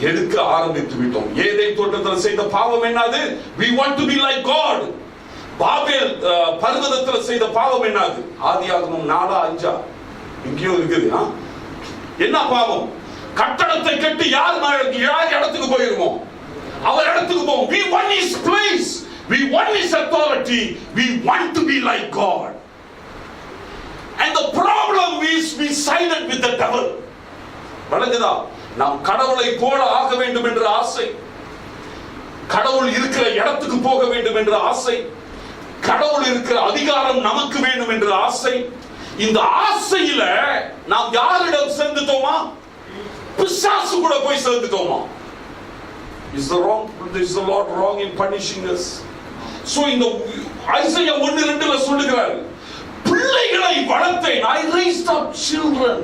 எடுக்க ஆரம்பித்து விட்டோம். ஏதேன் தோட்டத்தில் செய்த பாவம் என்னது? We want to be like God. Babel பர்வதத்தில் செய்த பாவம் என்னது? ஆதியாகமம் 4:5 இங்கேயும் இருக்குது. என்ன பாவம்? கட்டடத்தை கட்டி யார் இடத்துக்கு போயிருமோ அவர் இடத்துக்கு போவோம். We want his place. We want his authority. We want to be like God. And the problem is we sided with the devil. வழங்குதா? நாம் கடவுளை போல ஆக வேண்டும் என்ற ஆசை, கடவுள் இருக்கிற இடத்துக்கு போக வேண்டும் என்ற ஆசை, கடவுள் இருக்கிற அதிகாரம் நமக்கு வேண்டும் என்ற ஆசை. இந்த ஆசையில நாம் யாரிடம் சேர்ந்துட்டோமா? பிசாசு கூட போய் சேர்ந்துட்டோமா? Is the Lord wrong in punishing us? So இந்த ஐசையா 1:2ல சொல்லுகிறார், பிள்ளைகளை வளர்த்தேன், I raised up children,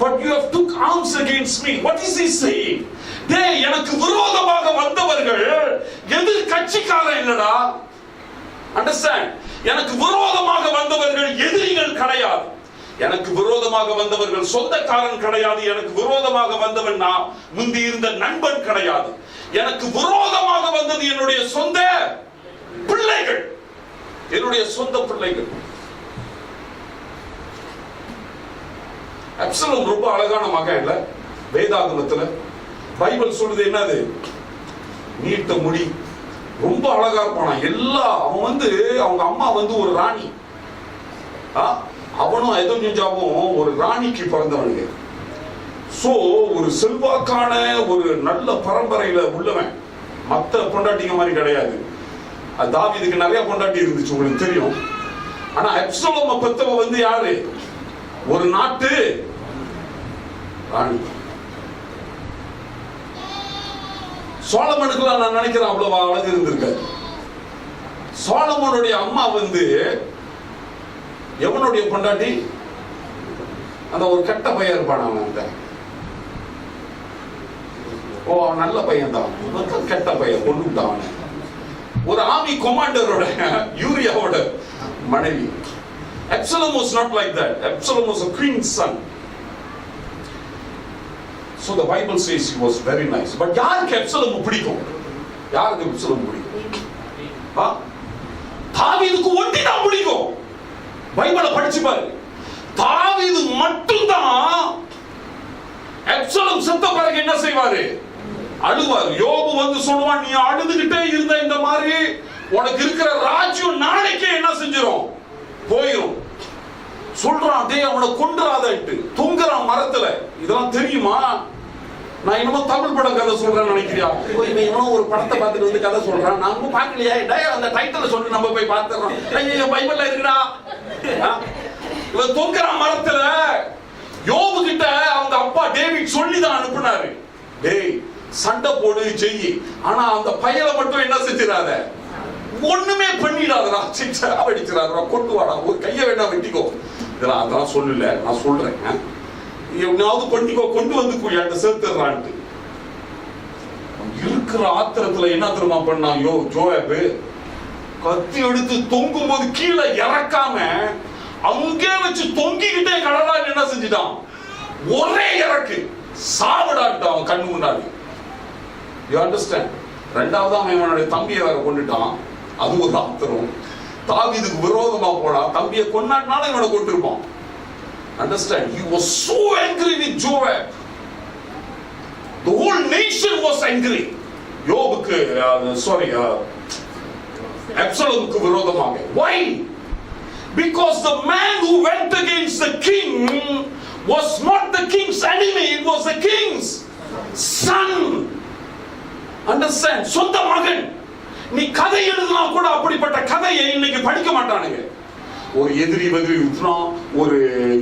but you have took arms against me. What is he saying? எனக்கு விரோதமாக வந்தவர்கள் எதிர் கட்சிக்காரன் இல்லடா. Understand? எனக்கு விரோதமாக வந்தவர்கள் எதிரிகள் கிடையாது. எனக்கு விரோதமாக வந்தவர்கள் சொந்தக்காரன் கிடையாது. எனக்கு விரோதமாக வந்தவன் நான் முந்தி இருந்த நண்பன் கிடையாது. எனக்கு விரோதமாக வந்தது என்னுடைய சொந்த பிள்ளைகள், என்னுடைய சொந்த பிள்ளைகள். அப்சலோம் ரொம்ப அழகான மகன் இல்ல? வேதாகமத்துல பைபிள் சொல்லுது என்னது? நீட்ட முடி, ரொம்ப அழகா இருப்பானா. அவன் அவங்க அம்மா ஒரு ராணி, அவனும் எதோஞ்சாவும் ஒரு ராணிக்கு பிறந்தவனுங்க. சோ ஒரு செல்வாக்கான ஒரு நல்ல பரம்பரையில உள்ளவன். மத்த பொண்டாட்டிங்க மாதிரி கிடையாது. தாவீதுக்கு நிறைய பொண்டாட்டி இருந்துச்சு, உங்களுக்கு தெரியும். ஆனா அப்சலோம பெத்தவ யாரு? ஒரு நாட்டு ராணி. சோலமனுக்கு நான் நினைக்கிறேன் அவ்வளவு அழகு இருந்திருக்காரு. சோலமனுடைய அம்மா எவனுடைய பொண்டாட்டி? அந்த ஒரு கெட்ட பையன் இருப்பான். அவன் நல்ல பையன் தான், கெட்ட பையன், கொண்டுட்டான். ஒரு ஆர்மி கமாண்டரோட யூரியாவோட மனைவி. Absalom was not like that. Absalom was a queen's son. So the Bible says he was very nice. But யாருக்கு அப்சலோம் பிடிக்கும்? யாருக்கு அப்சலோம் பிடிக்கும்? தாவீதுக்கு ஒண்டிதான் பிடிக்கும். பைபிளை படிச்சு பாரு. தாவீது மட்டும்தான் அப்சலோம் செத்த பிறகு என்ன செய்வாரு? அழுவார். யோபு சொல்லுவான், நீ அழுதுகிட்டே இருந்த இந்த மாதிரி உனக்கு இருக்கிற ராஜ்யம் நாளைக்கே என்ன செஞ்சிரும்? போயிரும். சொல்றான், டேய் அவனை கொன்றாதேன்னு. தொங்குறான் மரத்துல. இதெல்லாம் தெரியுமா? நான் என்னமோ தமிழ் படம் கதை சொல்றேன்னு நினைக்கிறியா? இவனும் ஒரு படத்தை பார்த்துட்டு கதை சொல்றான். நான் பார்க்கலையா? அந்த டைட்டில சொல்லி நம்ம போய் பார்த்துறோம். ஐயோ பைபிள்ல இருக்குடா. இவன் தொங்குறான் மரத்துல. யோபு கிட்ட அவங்க அப்பா டேவிட் சொல்லிதான் அனுப்புனாரு, டேய் சண்டை போடு செய்யி, ஆனா அந்த பையனை மட்டும் என்ன செஞ்சிடாத, ஒண்ணுமே பண்ணிடாதடா, சிச்சா அடிச்சிடாதடா, கொண்டு வாடா, ஒரு கையை வேணா வெட்டிக்கோ. இதெல்லாம் அதெல்லாம் சொல்லல, நான் சொல்றேன். எவனாவது பண்ணிக்கோ, கொண்டு வந்து அந்த சேர்த்துறான்ட்டு. இருக்கிற ஆத்திரத்துல என்ன தெரியுமா பண்ணான் ஜோயாபு? கத்தி எடுத்து தொங்கும் போது கீழே இறக்காம அங்கே வச்சு தொங்கிக்கிட்டே கடலா என்ன செஞ்சுட்டான்? ஒரே இறக்கு சாவிடாட்டான் அவன் கண்ணு முன்னாடி. You understand? ரெண்டாவது அவனுடைய தம்பியை வேற கொண்டுட்டான். அது ஒரு ஆத்திரம். தாவீதுக்கு விரோதமா போனா தம்பியை கொன்னாட்டினால இவனை கொண்டிருப்பான். Understand? He was so angry with Joab. The whole nation was angry. யோபுக்கு அப்சலோமுக்கு விரோதமாக. Why? Because the man who went against the king was not the king's enemy, it was the king's son. Understand? சொந்த மகன். நீ கதை எழுதினா கூட அப்படிப்பட்ட கதையை இன்னைக்கு படிக்க மாட்டானுங்க. ஒரு எதிரி யுத்தம், ஒரு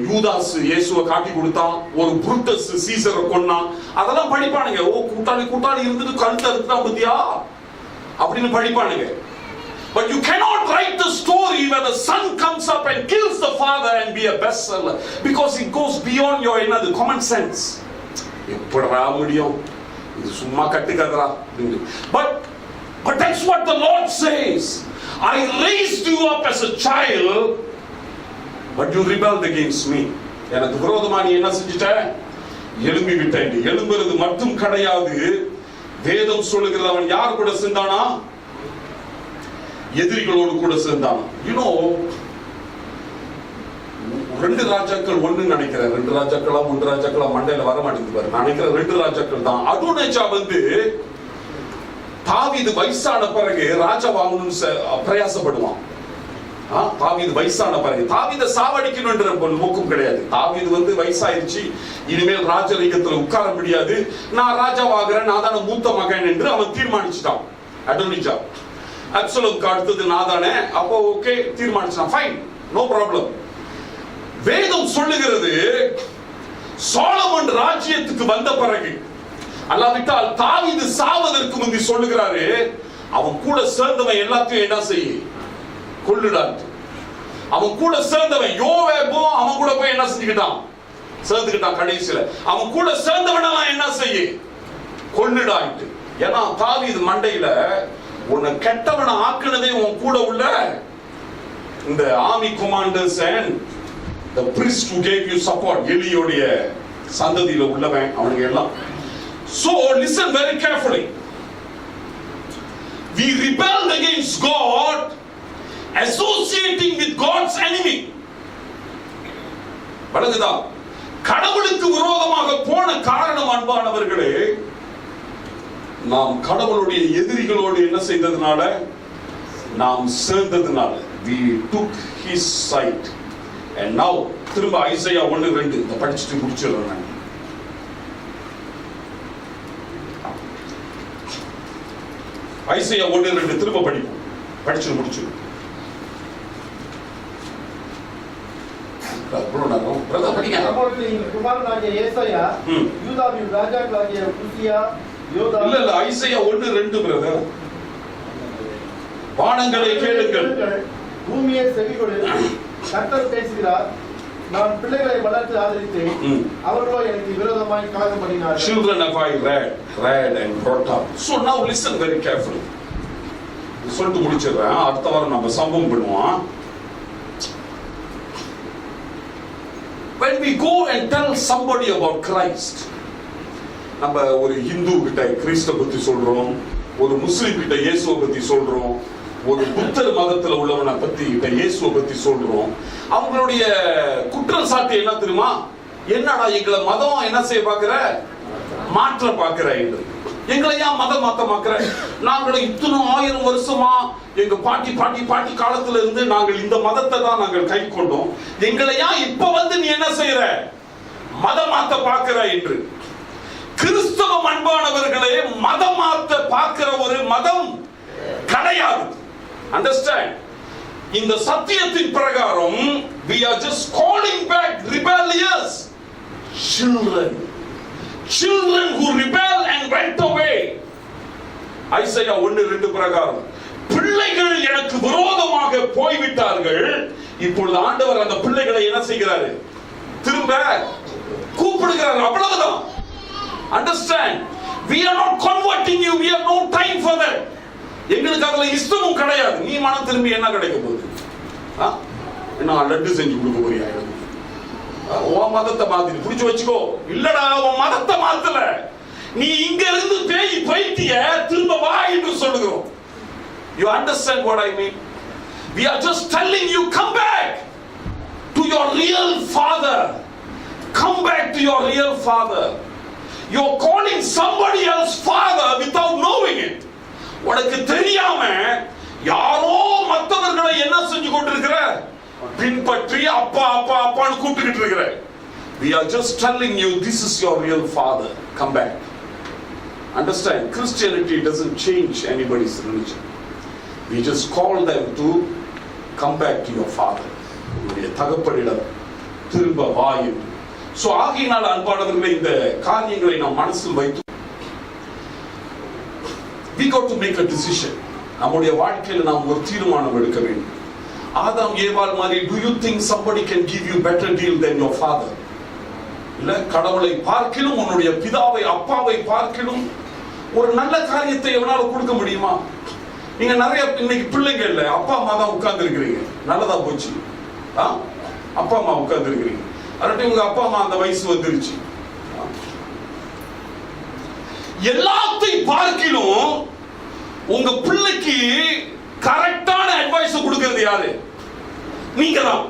யூதாஸ் இயேசுவை காட்டி கொடுத்தான், ஒரு புருட்டஸ் சீசரை கொன்னான், அதெல்லாம் படிப்பானுங்க. ஓ கூட்டாளி இருந்துட்டு கழுத்தை அறுத்துட்டா பத்தியா அப்படின்னு படிப்பானுங்க. But you cannot write the story where the son comes up and kills the father and be a bestseller, because it goes beyond your common sense. எப்படா முடியும்? இது சும்மா கட்டுக்கதரா. But that's what the Lord says. I raised you up as a child, but you rebelled against me. எனக்கு விரோதமா நீ என்ன செஞ்சிட்ட? எழும்பி விட்டேன். எழும்புறது மட்டும் கிடையாது, வேதம் சொல்லுகிறது அவன் யார் கூட சேர்ந்தானா? எதிரிகளோடு கூட சேர்ந்தான். ரெண்டு ராஜாக்கள் ஒண்ணு நினைக்கிறேன். ரெண்டு ராஜாக்களா மண்டையில வர மாட்டேங்குது பாரு. நினைக்கிறேன் ரெண்டு ராஜாக்கள் தான். அதோனேச்சா தாவீது வயசான பிறகு ராஜா வாங்கணும்னு பிரயாசப்படுவான். தாவீது வயசான பிறகு தாவீதை சாவடிக்கணும்ன்ற நோக்கம் கிடையாது. தாவீது வயசாயிருச்சு, இனிமேல் ராஜலிங்கத்துல உட்கார முடியாது, நான் ராஜாவாகிறேன், நான் தானே மூத்த மகன் என்று அவன் தீர்மானிச்சுட்டான். அடோனிஜா அப்சலோமுக்கு அடுத்தது நான் தானே, அப்போ ஓகே தீர்மானிச்சான், ஃபைன், நோ ப்ராப்ளம். வேதம் சொல்லுகிறது சாலமோன் சாலமன் ராஜ்யத்துக்கு வந்த பிறகு, அல்லாவிட்டால் தாவீது சாவதற்கு முந்தி சொல்லுகிறாரு, அவன் கூட சேர்ந்தவன் எல்லாத்தையும் என்ன செய்ய, கொல்லுடான். அவன் கூட சேர்ந்தவன் யோவாபும் அவன் கூட போய் என்ன செஞ்சுக்கிட்டான், சேர்ந்துக்கிட்டான். கடைசியில அவன் கூட சேர்ந்தவனெல்லாம் என்ன செய்ய, கொல்லுடான்ட்டு. ஏன்னா தாவீது மண்டையில உன்னை கெட்டவனை ஆக்குனதே உன் கூட உள்ள இந்த army commanders and the priest who gave you support, எலியோடைய சந்ததியில உள்ளவன் அவங்க எல்லாம். So listen very carefully. We rebelled against God, associating with God's enemy. வலதுதா கடவுளுக்கு விரோதமாக போன காரணம் அன்பானவர்களே, நாம் கடவுளுடைய எதிரிகளோடு என்ன செய்ததுனால, நாம் சேர்ந்ததுனால. We took his side. And now திரும்ப ஐசையா 1:2 இத படிச்சிட்டு முடிச்சிடுறேன். ஐசையா 1:2 திரும்ப படிப்போம், படிச்சு முடிச்சிடுறோம். பிரதர் படிங்க. குமாரனாகிய ஏசாயா யூதாவின் ராஜாக்களாகிய உசியா யோதா. இல்ல ஐசையா 1:2 பிரதர். வானங்களை கேளுங்கள், பூமியை செவிகொடு, கர்த்தர் பேசுகிறார், நான் பிள்ளைகளை வளர்த்து ஆதரித்தேன், அவர்களோ எனக்கு விரோதமாய் கலகம் பண்ணினார்கள். Children have I read and brought up. So now listen very carefully. சொல்லிட்டு முடிச்சிடுறேன், அடுத்த வாரம் நம்ம சம்பவம் பண்ணுவோம். When we go and tell somebody about Christ, நம்ம ஒரு இந்து கிட்ட கிறிஸ்த பத்தி சொல்றோம், ஒரு முஸ்லிம் கிட்ட இயேசுவை பத்தி சொல்றோம், ஒரு புத்தர் மதத்துல உள்ளவனை பத்தி இயேசுவை பத்தி சொல்றோம். அவங்களுடைய குற்றச்சாட்டு என்ன தெரியுமா, என்னடா எங்களை மதம் என்ன செய்ய பாக்குற, மாற்ற பாக்குற என்று. எங்களை ஏன் மதம் மாத்த பாக்குற? நாங்கள் இத்தனை 1000 வருஷமா எங்க பாட்டி பாட்டி பாட்டி காலத்துல இருந்து நாங்கள் இந்த மதத்தை தான் நாங்கள் கை கொண்டோம். எங்களை ஏன் இப்ப வந்து நீ என்ன செய்யற, மதம் மாத்த பாக்குற என்று. கிறிஸ்தவ அன்பானவர்களே, மதம் மாத்த பாக்குற ஒரு மதம் கிடையாது. Understand? இந்த சத்தியத்தின் பிரகாரம் we are just calling back rebellious children who rebel and went away. Isaiah 1:2 பிரகாரம் பிள்ளைகள் எனக்கு விரோதமாக போய்விட்டார்கள். இப்பொழுது ஆண்டவர் அந்த பிள்ளைகளை என்ன செய்கிறாரு, திரும்ப கூப்பிடுகிறார். அவ்வளவுதான். Understand? We are not converting you. We have no time for that. எங்களுக்கு அதுல இஷ்டமும் கிடையாது. நீ மனம் திரும்பி என்ன கிடைக்க போகுது? என்ன லட்டு செஞ்சு கொடுக்க போறியா? உன் மதத்தை மாத்தி புடிச்சு வச்சுக்கோ. இல்லடா, உன் மதத்தை மாத்தல, நீ இங்க இருந்து பேய் பைத்திய திரும்ப வா என்று சொல்லுகிறோம். You understand what I mean? We are just telling you, come back to your real father. Come back to your real father. You're calling somebody else father without knowing it. உனக்கு தெரியாம யாரோ மற்றவர்களை என்ன செஞ்சு கொண்டிருக்கிற, பின்பற்றி அப்பா அப்பா அப்பான்னு கூப்பிட்டுக்கிட்டு இருக்கிற. We are just telling you, this is your real father. Come back. Understand? Christianity doesn't change anybody's religion. We just call them to come back to your father. உன்னுடைய தகப்பனிடம் திரும்ப வா என்று. சோ ஆகையினால் அன்பானவர்களே, இந்த காரியங்களை நாம் மனசில் வைத்து we got to make a decision. நம்முடைய வாழ்க்கையில் நாம் ஒரு தீர்மானம் எடுக்க வேண்டும். ஆதாம் ஏவாள் மாதிரி, do you think somebody can give you better deal than your father? இல்ல, கடவுளை பார்க்கிலும் உன்னுடைய பிதாவை அப்பாவை பார்க்கிலும் ஒரு நல்ல காரியத்தை எவனால கொடுக்க முடியுமா? நீங்க நிறைய இன்னைக்கு பிள்ளைங்க இல்ல, அப்பா அம்மா தான் உட்கார்ந்து இருக்கிறீங்க. நல்லதா போச்சு, அப்பா அம்மா உட்கார்ந்து இருக்கிறீங்க. அதனால உங்க அப்பா அம்மா அந்த வயசு வந்துருச்சு. எல்லாத்தையும் பார்க்கிலும் உங்க பிள்ளைக்கு கரெக்டான அட்வைஸ் கொடுக்கிறது யாரு? நீங்கதான்.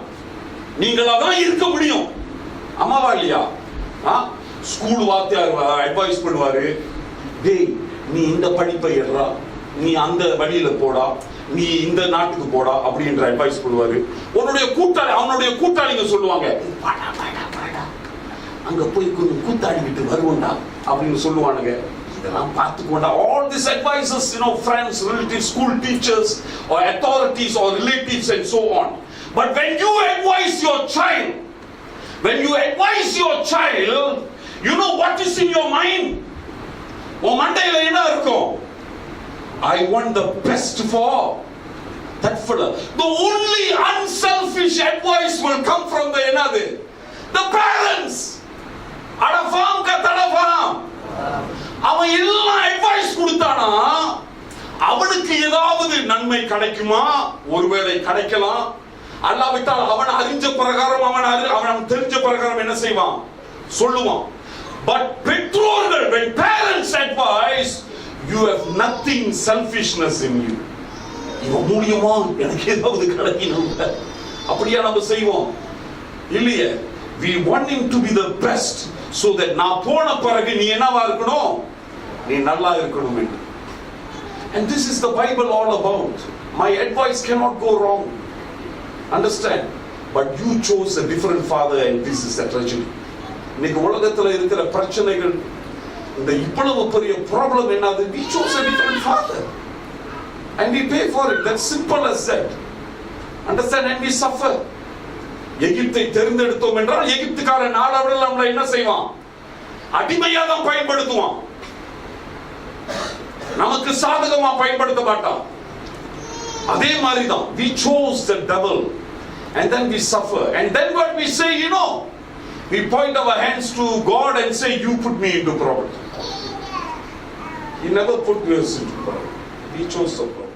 நீங்களா தான் இருக்க முடியும். அம்மாவா இல்லையா? ஸ்கூல் வாத்தியார் அட்வைஸ் பண்ணுவாரு, டேய் நீ இந்த படிப்பை எடுறா, நீ அந்த வழியில போடா, நீ இந்த நாட்டுக்கு போடா அப்படின்ற அட்வைஸ் பண்ணுவாரு. உன்னுடைய கூட்டாளி, அவனுடைய கூட்டாளிங்க சொல்லுவாங்க, அங்க போய் கொஞ்சம் கூத்தாடிக்கிட்டு வருவோண்டா அப்படின்னு சொல்லுவானுங்க. இதெல்லாம் பார்த்துக்கோண்டா. All these advices, friends, relatives, school teachers or authorities or relatives and so on. But when you advise your child, You know what is in your mind? உன் மண்டையில என்ன இருக்கும்? I want the best for that fellow. The only unselfish advice will come from the enadu, the parents. அடஃபாம் கத்தடஃபாம். அவன் எல்லாம் advice கொடுத்தானா அவனுக்கு ஏதாவது நன்மை கிடைக்குமா? ஒருவேளை கிடைக்கலாம். அல்லாவிட்டால் அவன் அறிஞ்ச பிரகாரம் அவன் தெரிஞ்ச பிரகாரம் என்ன செய்வான்? சொல்லுவான். But பெற்றோர்கள், when parents advise, you have nothing selfishness in you. இவன் மூலியமா எனக்கு ஏதாவது கிடைக்கணும் அப்படியா நம்ம செய்வோம்? இல்லையே. We want him to be the best so that நான் போன பிறகு நீ என்னவா இருக்கணும்? நீ நல்லா இருக்கணும் என்று. And this is the Bible all about. My advice cannot go wrong. Understand? But you chose a different father and this is a tragedy. இன்னைக்கு உலகத்துல இருக்கிற பிரச்சனைகள், இந்த இவ்வளவு பெரிய ப்ராப்ளம் என்னது? We chose a different father and we pay for it. That's simple as that. Understand? And we suffer. எகிப்தை தேர்ந்தெடுத்தோம் என்றால் எகிப்துக்காரன் நாளடைவில் நம்மளை என்ன செய்வான்? அடிமையா தான் பயன்படுத்துவான். நமக்கு சாதகமா பயன்படுத்த மாட்டான். அதே மாதிரி தான் we chose the devil and then we suffer and then what we say, you know, we point our hands to God and say, you put me into problem. He never put us into problem. We chose the problem.